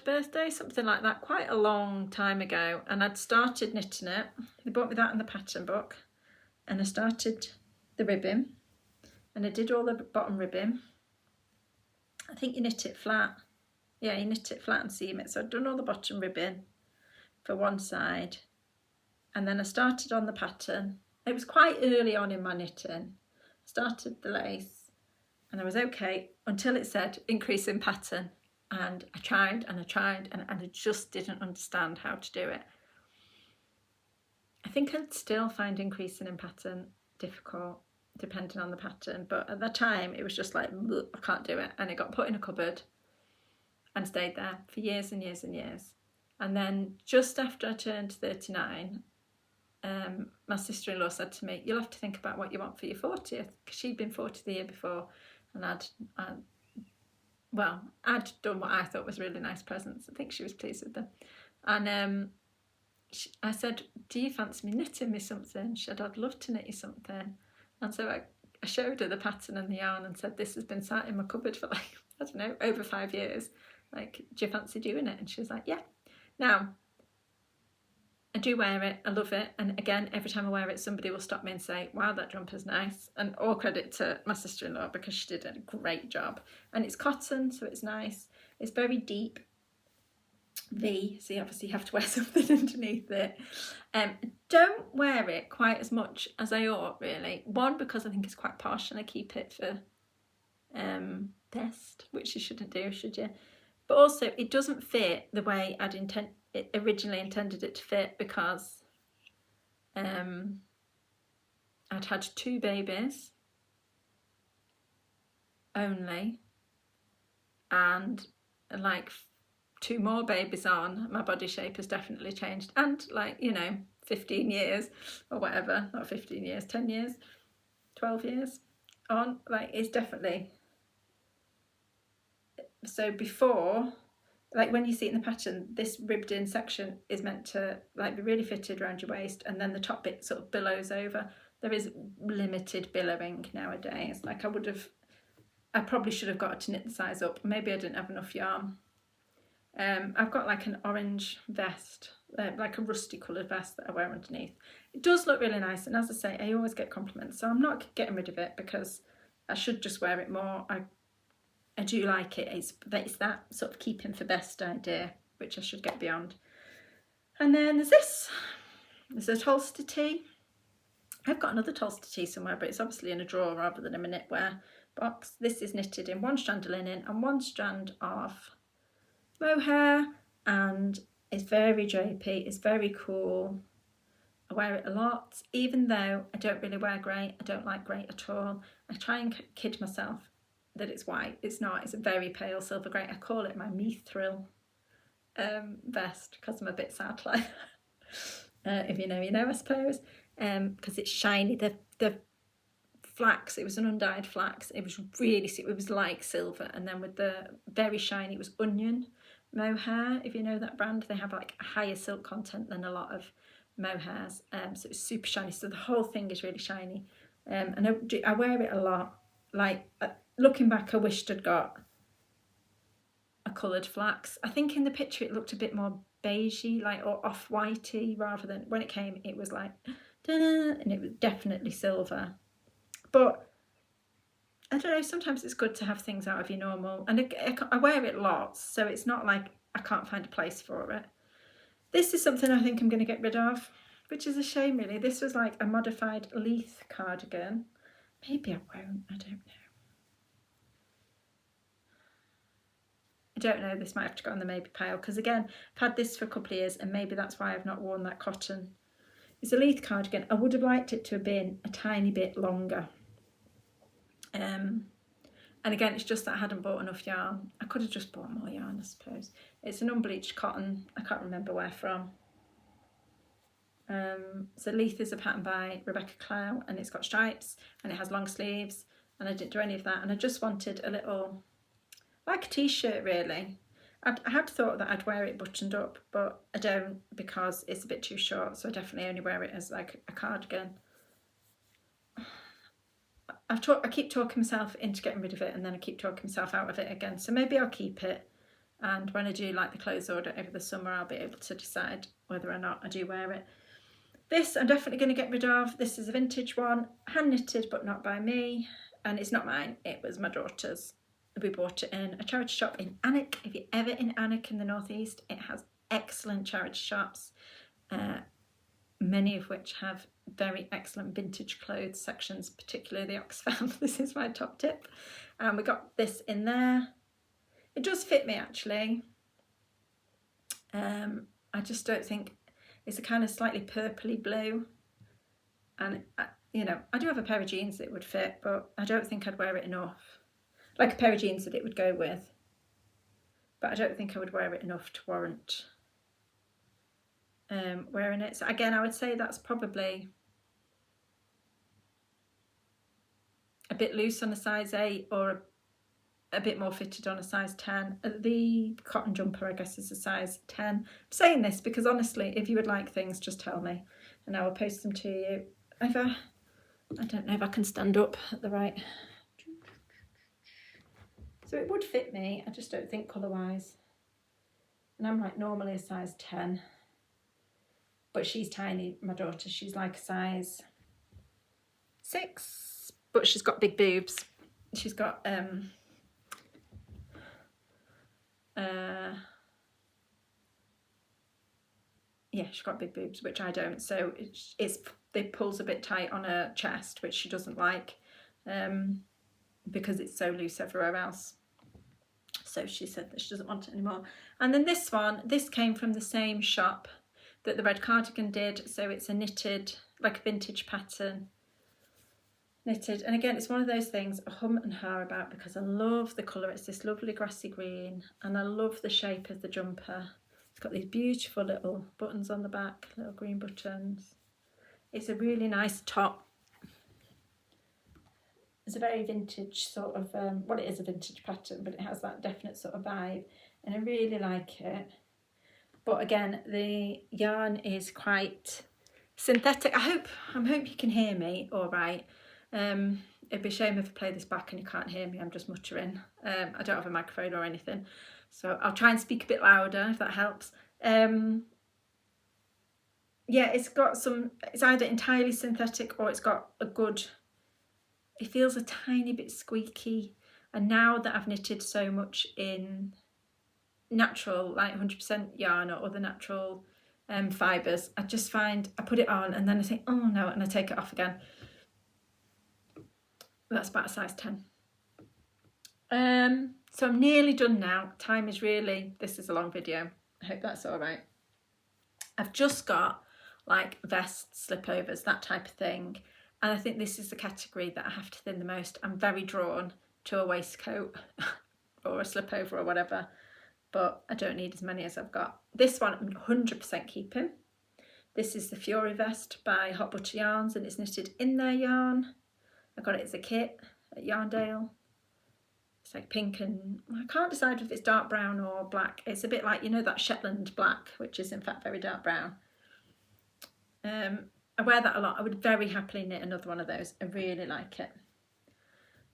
birthday, something like that, quite a long time ago. And I'd started knitting it. They bought me that in the pattern book, and I started the ribbing, and I did all the bottom ribbing. I think you knit it flat. Yeah, you knit it flat and seam it. So I'd done all the bottom ribbing for one side, and then I started on the pattern. It was quite early on in my knitting. Started the lace, and I was okay until it said increase in pattern. And I tried and I tried, and I just didn't understand how to do it. I think I'd still find increasing in pattern difficult, depending on the pattern. But at the time, it was just like, I can't do it. And it got put in a cupboard and stayed there for years and years and years. And then just after I turned 39, my sister-in-law said to me, you'll have to think about what you want for your 40th. Because she'd been 40 the year before, and I'd done what I thought was really nice presents. I think she was pleased with them. And I said, do you fancy me knitting me something? She said, I'd love to knit you something. And so I showed her the pattern and the yarn and said, this has been sat in my cupboard for like, I don't know, over 5 years. Like, do you fancy doing it? And she was like, yeah. Now, I do wear it, I love it, and again, every time I wear it, somebody will stop me and say, wow, that jumper's nice, and all credit to my sister-in-law because she did a great job. And it's cotton, so it's nice. It's very deep V, so you obviously have to wear something underneath it. Don't wear it quite as much as I ought, really. One, because I think it's quite posh and I keep it for best, which you shouldn't do, should you? But also, it doesn't fit the way I'd originally intended it to fit, because I'd had 2 babies only, and like 2 more babies on, my body shape has definitely changed. And 15 years or whatever, not 15 years, 10 years, 12 years on, it's definitely. So before, when you see it in the pattern, this ribbed in section is meant to be really fitted around your waist, and then the top bit sort of billows over. There is limited billowing nowadays. I probably should have got it to knit the size up. Maybe I didn't have enough yarn. I've got an orange vest, like a rusty coloured vest that I wear underneath. It does look really nice, and as I say, I always get compliments, so I'm not getting rid of it because I should just wear it more. I do like it. It's that sort of keeping for best idea, which I should get beyond. And then there's this. There's a Tolster tee. I've got another Tolster tee somewhere, but it's obviously in a drawer rather than in a knitwear box. This is knitted in 1 strand of linen and 1 strand of mohair, and it's very drapey. It's very cool. I wear it a lot, even though I don't really wear grey. I don't like grey at all. I try and kid myself that it's white. It's not. It's a very pale silver grey. I call it my Mithril vest because I'm a bit sad like that. If you know, I suppose. Because it's shiny. The flax. It was an undyed flax. It was really, it was like silver, and then with the very shiny, it was onion mohair. If you know that brand, they have like a higher silk content than a lot of mohairs, so it's super shiny. So the whole thing is really shiny, and I wear it a lot. Like looking back, I wished I'd got a coloured flax. I think in the picture it looked a bit more beigey, like, or off-whitey, rather than when it came it was like and it was definitely silver. But I don't know, sometimes it's good to have things out of your normal, and I wear it lots, so it's not like I can't find a place for it. This is something I think I'm going to get rid of, which is a shame really. This was like a modified Leith cardigan. Maybe I won't, I don't know. I don't know, this might have to go on the maybe pile, because again, I've had this for a couple of years and maybe that's why I've not worn that cotton. It's a Leith cardigan. I would have liked it to have been a tiny bit longer. And again, it's just that I hadn't bought enough yarn. I could have just bought more yarn, I suppose. It's an unbleached cotton. I can't remember where from. So Leith is a pattern by Rebecca Clow, and it's got stripes and it has long sleeves, and I didn't do any of that, and I just wanted a little, like a t-shirt really. I had thought that I'd wear it buttoned up, but I don't, because it's a bit too short, so I definitely only wear it as like a cardigan. I keep talking myself into getting rid of it, and then I keep talking myself out of it again, so maybe I'll keep it, and when I do like the clothes order over the summer, I'll be able to decide whether or not I do wear it. This I'm definitely going to get rid of. This is a vintage one, hand knitted but not by me, and it's not mine, it was my daughter's. We bought it in a charity shop in Alnwick. If you're ever in Alnwick in the northeast, it has excellent charity shops, many of which have very excellent vintage clothes sections, particularly the Oxfam. This is my top tip. And we got this in there. It does fit me actually. I just don't think, it's a kind of slightly purpley blue, and you know, I do have a pair of jeans that would fit, but I don't think I'd wear it enough. Like a pair of jeans that it would go with, but I don't think I would wear it enough to warrant wearing it. So again, I would say that's probably a bit loose on a size 8, or a bit more fitted on a size 10. The cotton jumper, I guess, is a size 10. I'm saying this because honestly, if you would like things, just tell me and I will post them to you. I don't know if I can stand up at the right. So it would fit me, I just don't think colour-wise. And I'm like normally a size 10. But she's tiny, my daughter. She's like a size 6. But she's got big boobs. She's got, yeah, she's got big boobs, which I don't. So it pulls a bit tight on her chest, which she doesn't like, because it's so loose everywhere else. So she said that she doesn't want it anymore. And then this one, this came from the same shop that the red cardigan did. So it's a knitted, like a vintage pattern, knitted. And again, it's one of those things I hum and ha about because I love the colour. It's this lovely grassy green, and I love the shape of the jumper. It's got these beautiful little buttons on the back, little green buttons. It's a really nice top. It's a very vintage sort of, well, it is a vintage pattern, but it has that definite sort of vibe, and I really like it. But again, the yarn is quite synthetic. I hope you can hear me all right. It'd be a shame if I play this back and you can't hear me. I'm just muttering. I don't have a microphone or anything, so I'll try and speak a bit louder if that helps. Yeah, it's got some, it's either entirely synthetic or it's got a good, it feels a tiny bit squeaky. And now that I've knitted so much in natural, like 100% yarn or other natural fibres, I just find I put it on and then I think, oh no, and I take it off again. That's about a size 10. So I'm nearly done now. Time is really, this is a long video. I hope that's all right. I've just got like vests, slipovers, that type of thing. And I think this is the category that I have to thin the most. I'm very drawn to a waistcoat or a slipover or whatever, but I don't need as many as I've got. This one I'm 100% keeping. This is the Fury vest by Hot Butter Yarns, and it's knitted in their yarn. I got it as a kit at Yarndale. It's like pink and I can't decide if it's dark brown or black. It's a bit like, you know, that Shetland black, which is in fact very dark brown. I wear that a lot. I would very happily knit another one of those. I really like it.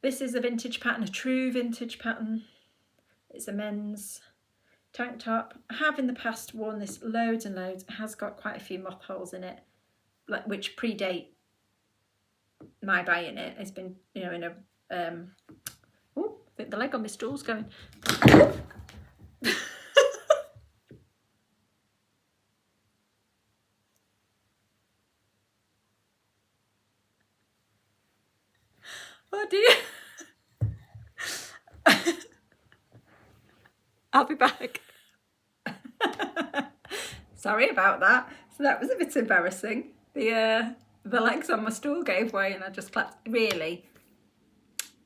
This is a vintage pattern, a true vintage pattern. It's a men's tank top. I have in the past worn this loads and loads. It has got quite a few moth holes in it, which predate my buying it. It's been, you know, in a I think the leg on my stool's going. Oh dear. I'll be back. Sorry about that. So that was a bit embarrassing. The legs on my stool gave way and I just clapped. Really,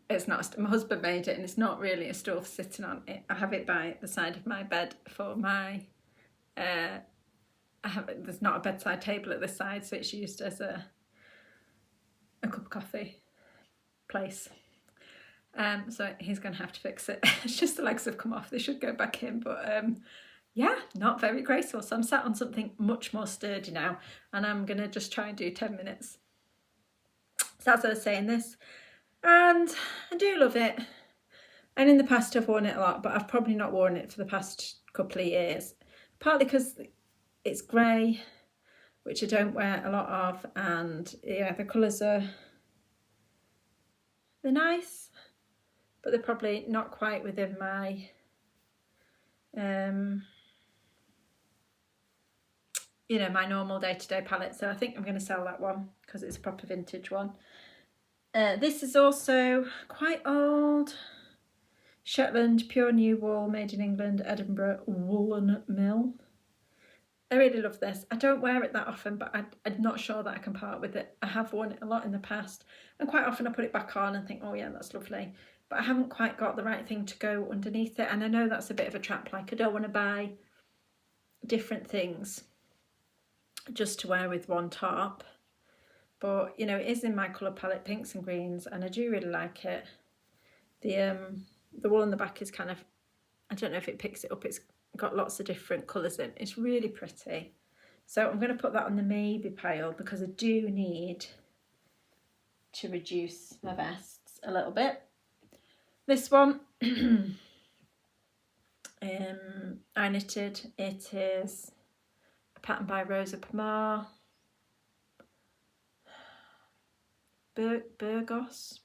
it's not. My husband made it and it's not really a stool for sitting on. I have it by the side of my bed for my. There's not a bedside table at this side, so it's used as a cup of coffee place. So he's going to have to fix it. It's just the legs have come off. They should go back in, but yeah, not very graceful. So I'm sat on something much more sturdy now, and I'm going to just try and do 10 minutes. So that's what I was saying this, and I do love it. And in the past I've worn it a lot, but I've probably not worn it for the past couple of years, partly because it's grey, which I don't wear a lot of, and yeah, the colours they're nice, but they're probably not quite within my you know, my normal day-to-day palette. So I think I'm going to sell that one because it's a proper vintage one. This is also quite old. Shetland pure new wool, made in England, Edinburgh woolen mill. I really love this. I don't wear it that often, but I'm not sure that I can part with it. I have worn it a lot in the past, and quite often I put it back on and think, oh yeah, that's lovely. But I haven't quite got the right thing to go underneath it, and I know that's a bit of a trap. Like, I don't want to buy different things just to wear with one top. But, you know, it is in my colour palette, pinks and greens, and I do really like it. The wool on the back is kind of, I don't know if it picks it up, it's got lots of different colours in. It's really pretty. So I'm going to put that on the maybe pile because I do need to reduce my vests a little bit. This one I knitted. It is a pattern by Rosa Pomar. Burgos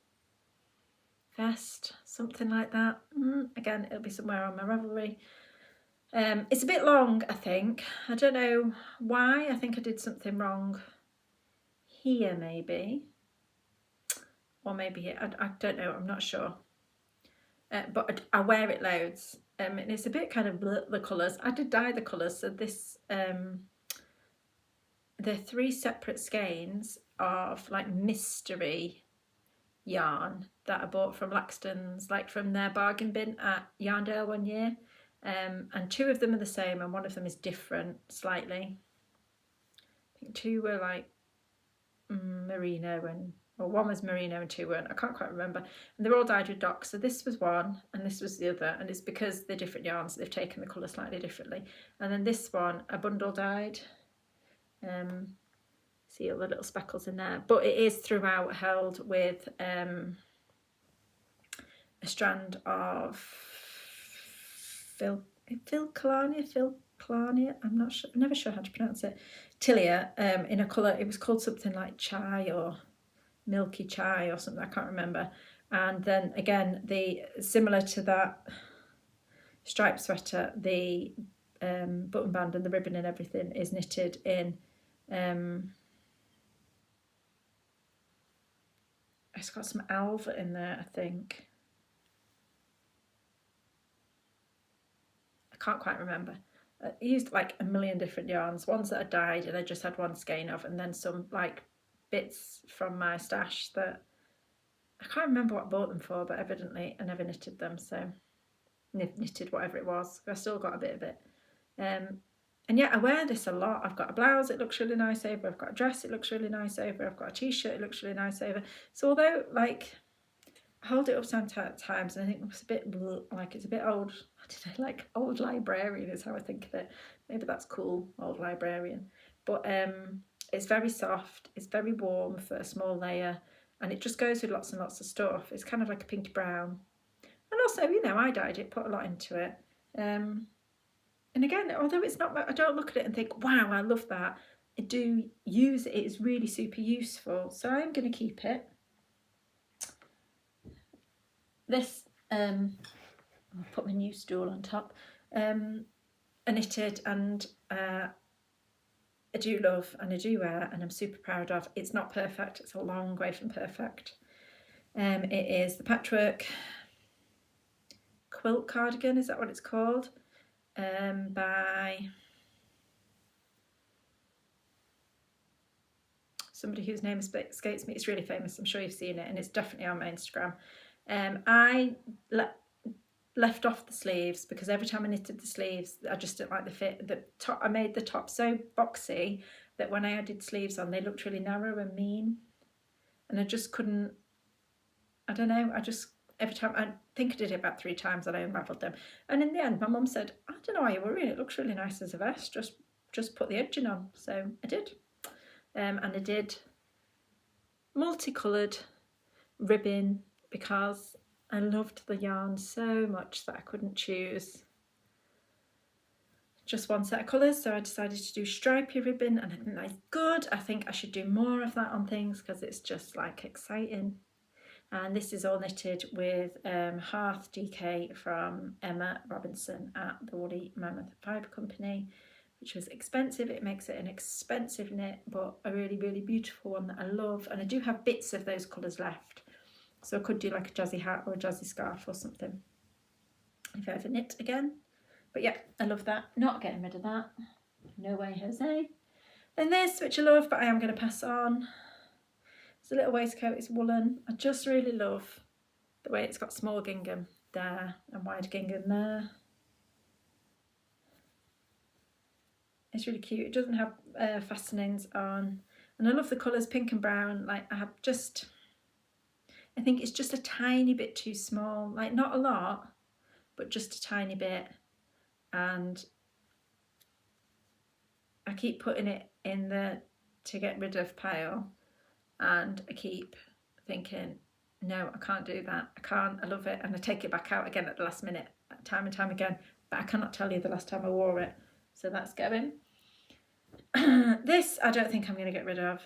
vest, something like that. Again, it'll be somewhere on my Ravelry. It's a bit long, I think. I don't know why. I think I did something wrong here, maybe. Or maybe here. I don't know. I'm not sure. But I wear it loads. And it's a bit kind of blur, the colours. I did dye the colours. So this, the 3 separate skeins of like mystery yarn that I bought from Laxton's, like from their bargain bin at Yarndale one year. And 2 of them are the same and 1 of them is different slightly. I think 2 were like merino and, or 1 was merino and 2 weren't. I can't quite remember. And they're all dyed with dock. So this was one and this was the other. And it's because they're different yarns, they've taken the colour slightly differently. And then this one, a bundle dyed. See all the little speckles in there. But it is throughout held with a strand of Filclania, I'm not sure, I'm never sure how to pronounce it, Tilia, in a colour, it was called something like chai or milky chai or something, I can't remember. And then again, similar to that striped sweater, the button band and the ribbon and everything is knitted in it's got some Alva in there, I think. I can't quite remember. I used like a million different yarns, ones that I dyed and I just had 1 skein of, and then some like bits from my stash that I can't remember what I bought them for, but evidently I never knitted them, so knitted whatever it was. I still got a bit of it. And yet I wear this a lot. I've got a blouse, it looks really nice over. I've got a dress, it looks really nice over. I've got a t-shirt, it looks really nice over. So although like I hold it up sometimes and I think it's a bit like it's a bit old. I don't know, like old librarian is how I think of it. Maybe that's cool, old librarian. But it's very soft, it's very warm for a small layer, and it just goes with lots and lots of stuff. It's kind of like a pinky brown. And also, you know, I dyed it, put a lot into it. And again, although it's not, I don't look at it and think, wow, I love that. I do use it. It's really super useful. So I'm going to keep it. This, I'll put my new stool on top. I knitted and I do love and I do wear and I'm super proud of. It's not perfect. It's a long way from perfect. It is the Patchwork Quilt Cardigan. Is that what it's called? By somebody whose name escapes me. It's really famous. I'm sure you've seen it, and it's definitely on my Instagram. I left off the sleeves because every time I knitted the sleeves, I just didn't like the fit. The top, I made the top so boxy that when I added sleeves on, they looked really narrow and mean, and I just couldn't. I don't know. Every time, I think I did it about 3 times and I unravelled them. And in the end, my mum said, I don't know why you're worrying, it looks really nice as a vest, just put the edging on. So I did. And I did multicoloured ribbon because I loved the yarn so much that I couldn't choose just one set of colours. So I decided to do stripy ribbon and I think that's good. I think I should do more of that on things because it's just like exciting. And this is all knitted with Hearth DK from Emma Robinson at the Woolly Mammoth Fibre Company, which was expensive. It makes it an expensive knit, but a really, really beautiful one that I love. And I do have bits of those colours left. So I could do like a jazzy hat or a jazzy scarf or something if I ever knit again. But yeah, I love that. Not getting rid of that. No way, Jose. Then this, which I love, but I am going to pass on. It's a little waistcoat, it's woolen. I just really love the way it's got small gingham there and wide gingham there. It's really cute. It doesn't have fastenings on. And I love the colours, pink and brown. Like I think it's just a tiny bit too small. Like not a lot, but just a tiny bit. And I keep putting it in the to get rid of pile. And I keep thinking, no, I can't do that. I can't. I love it. And I take it back out again at the last minute, time and time again. But I cannot tell you the last time I wore it. So that's going. This, I don't think I'm going to get rid of.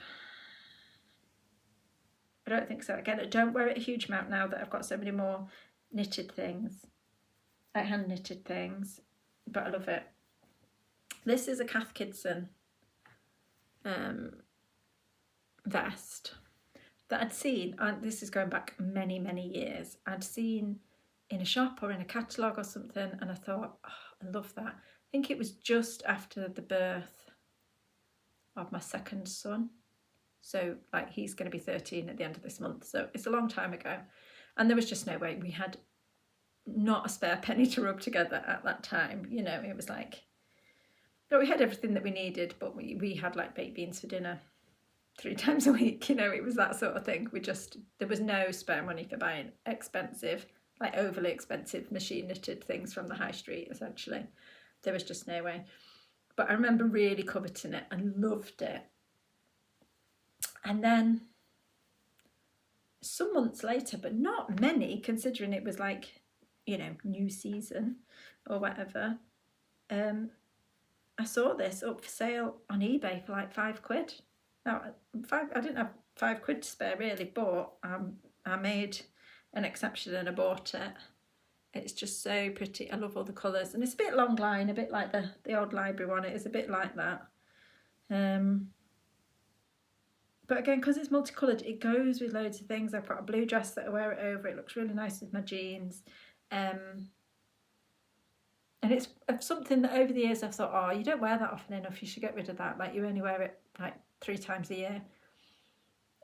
I don't think so. Again, I don't wear it a huge amount now that I've got so many more knitted things, like hand knitted things. But I love it. This is a Cath Kidston vest that I'd seen, and this is going back many, many years, I'd seen in a shop or in a catalogue or something, and I thought, oh, I love that. I think it was just after the birth of my second son. So like he's going to be 13 at the end of this month. So it's a long time ago. And there was just no way. We had not a spare penny to rub together at that time. You know, it was like, we had everything that we needed, but we had like baked beans for dinner 3 times a week, you know, it was that sort of thing. There was no spare money for buying expensive, like overly expensive machine knitted things from the high street, essentially. There was just no way. But I remember really coveting it and loved it. And then some months later, but not many, considering it was like, you know, new season or whatever, I saw this up for sale on eBay for like £5. Now, I didn't have £5 to spare really, but I made an exception and I bought it. It's just so pretty. I love all the colours, and it's a bit long line, a bit like the old library one. It is a bit like that. But again, because it's multicoloured, it goes with loads of things. I've got a blue dress that I wear it over. It looks really nice with my jeans. And it's something that over the years I've thought, oh, you don't wear that often enough. You should get rid of that. Like you only wear it like 3 times a year.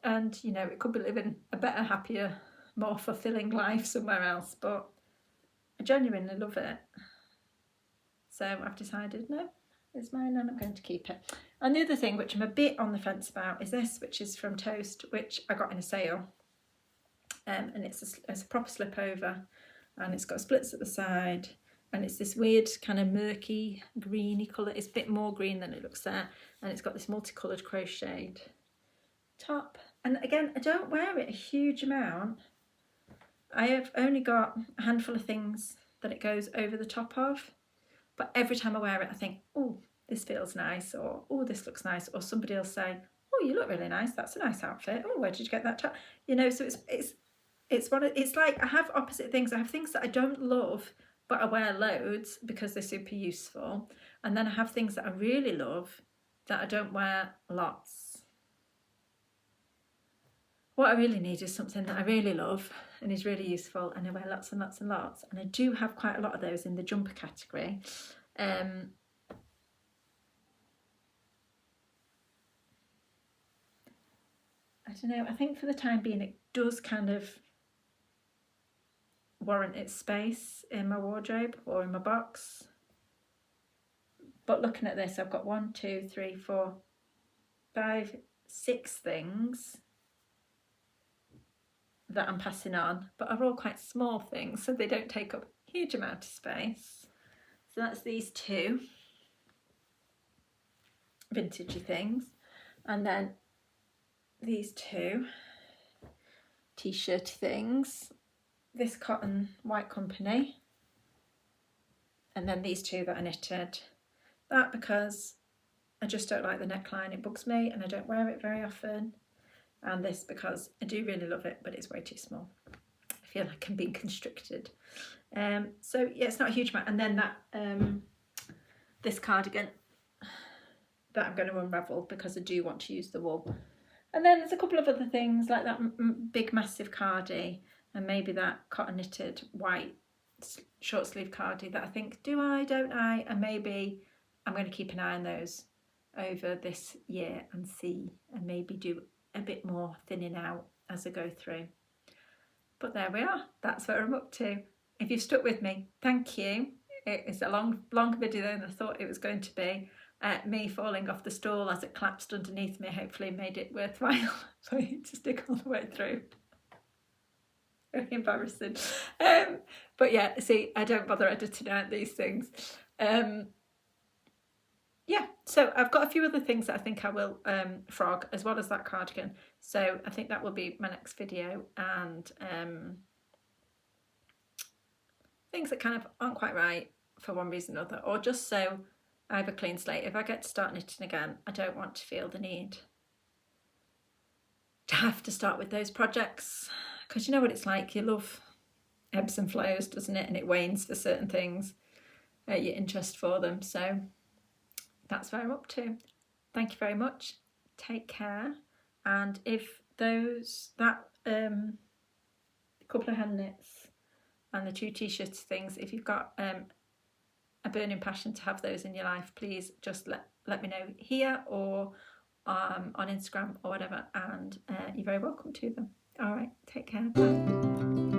And, you know, it could be living a better, happier, more fulfilling life somewhere else. But I genuinely love it. So I've decided, no, is mine, and I'm going to keep it. And the other thing which I'm a bit on the fence about is this, which is from Toast, which I got in a sale, and it's a proper slip over, and it's got splits at the side, and it's this weird kind of murky greeny colour. It's a bit more green than it looks there, and it's got this multicoloured crocheted top. And again, I don't wear it a huge amount. I have only got a handful of things that it goes over the top of, but every time I wear it I think, oh, this feels nice, or oh, this looks nice, or somebody will say, oh, you look really nice, that's a nice outfit, oh, where did you get that top? You know, so it's like I have opposite things. I have things that I don't love but I wear loads because they're super useful, and then I have things that I really love that I don't wear lots. What I really need is something that I really love and is really useful, and I wear lots and lots and lots, and I do have quite a lot of those in the jumper category. I don't know, I think for the time being it does kind of warrant its space in my wardrobe or in my box. But looking at this, I've got 1, 2, 3, 4, 5, 6 things that I'm passing on, but are all quite small things, so they don't take up a huge amount of space. So that's these 2 vintagey things, and then these 2 t-shirt things, this Cotton White Company, and then these 2 that I knitted. That because I just don't like the neckline, it bugs me and I don't wear it very often. And this because I do really love it, but it's way too small. I feel like I'm being constricted. So yeah, it's not a huge amount. And then that this cardigan that I'm going to unravel because I do want to use the wool. And then there's a couple of other things like that big massive cardie, and maybe that cotton knitted white short sleeve cardie that I think, do I, don't I? And maybe I'm going to keep an eye on those over this year and see, and maybe do a bit more thinning out as I go through. But there we are, that's what I'm up to. If you've stuck with me, thank you. It is a longer video than I thought it was going to be. Me falling off the stool as it collapsed underneath me hopefully made it worthwhile for you to stick all the way through. Very embarrassing. But yeah, see, I don't bother editing out these things. Yeah, so I've got a few other things that I think I will frog, as well as that cardigan. So I think that will be my next video, and things that kind of aren't quite right for one reason or another, or just so I have a clean slate. If I get to start knitting again, I don't want to feel the need to have to start with those projects, because you know what it's like, you love ebbs and flows, doesn't it? And it wanes for certain things, your interest for them. So that's where I'm up to. Thank you very much. Take care. And if that couple of hand knits and the 2 t-shirts things, if you've got a burning passion to have those in your life, please just let me know here or on Instagram or whatever, and you're very welcome to them. All right, take care. Bye.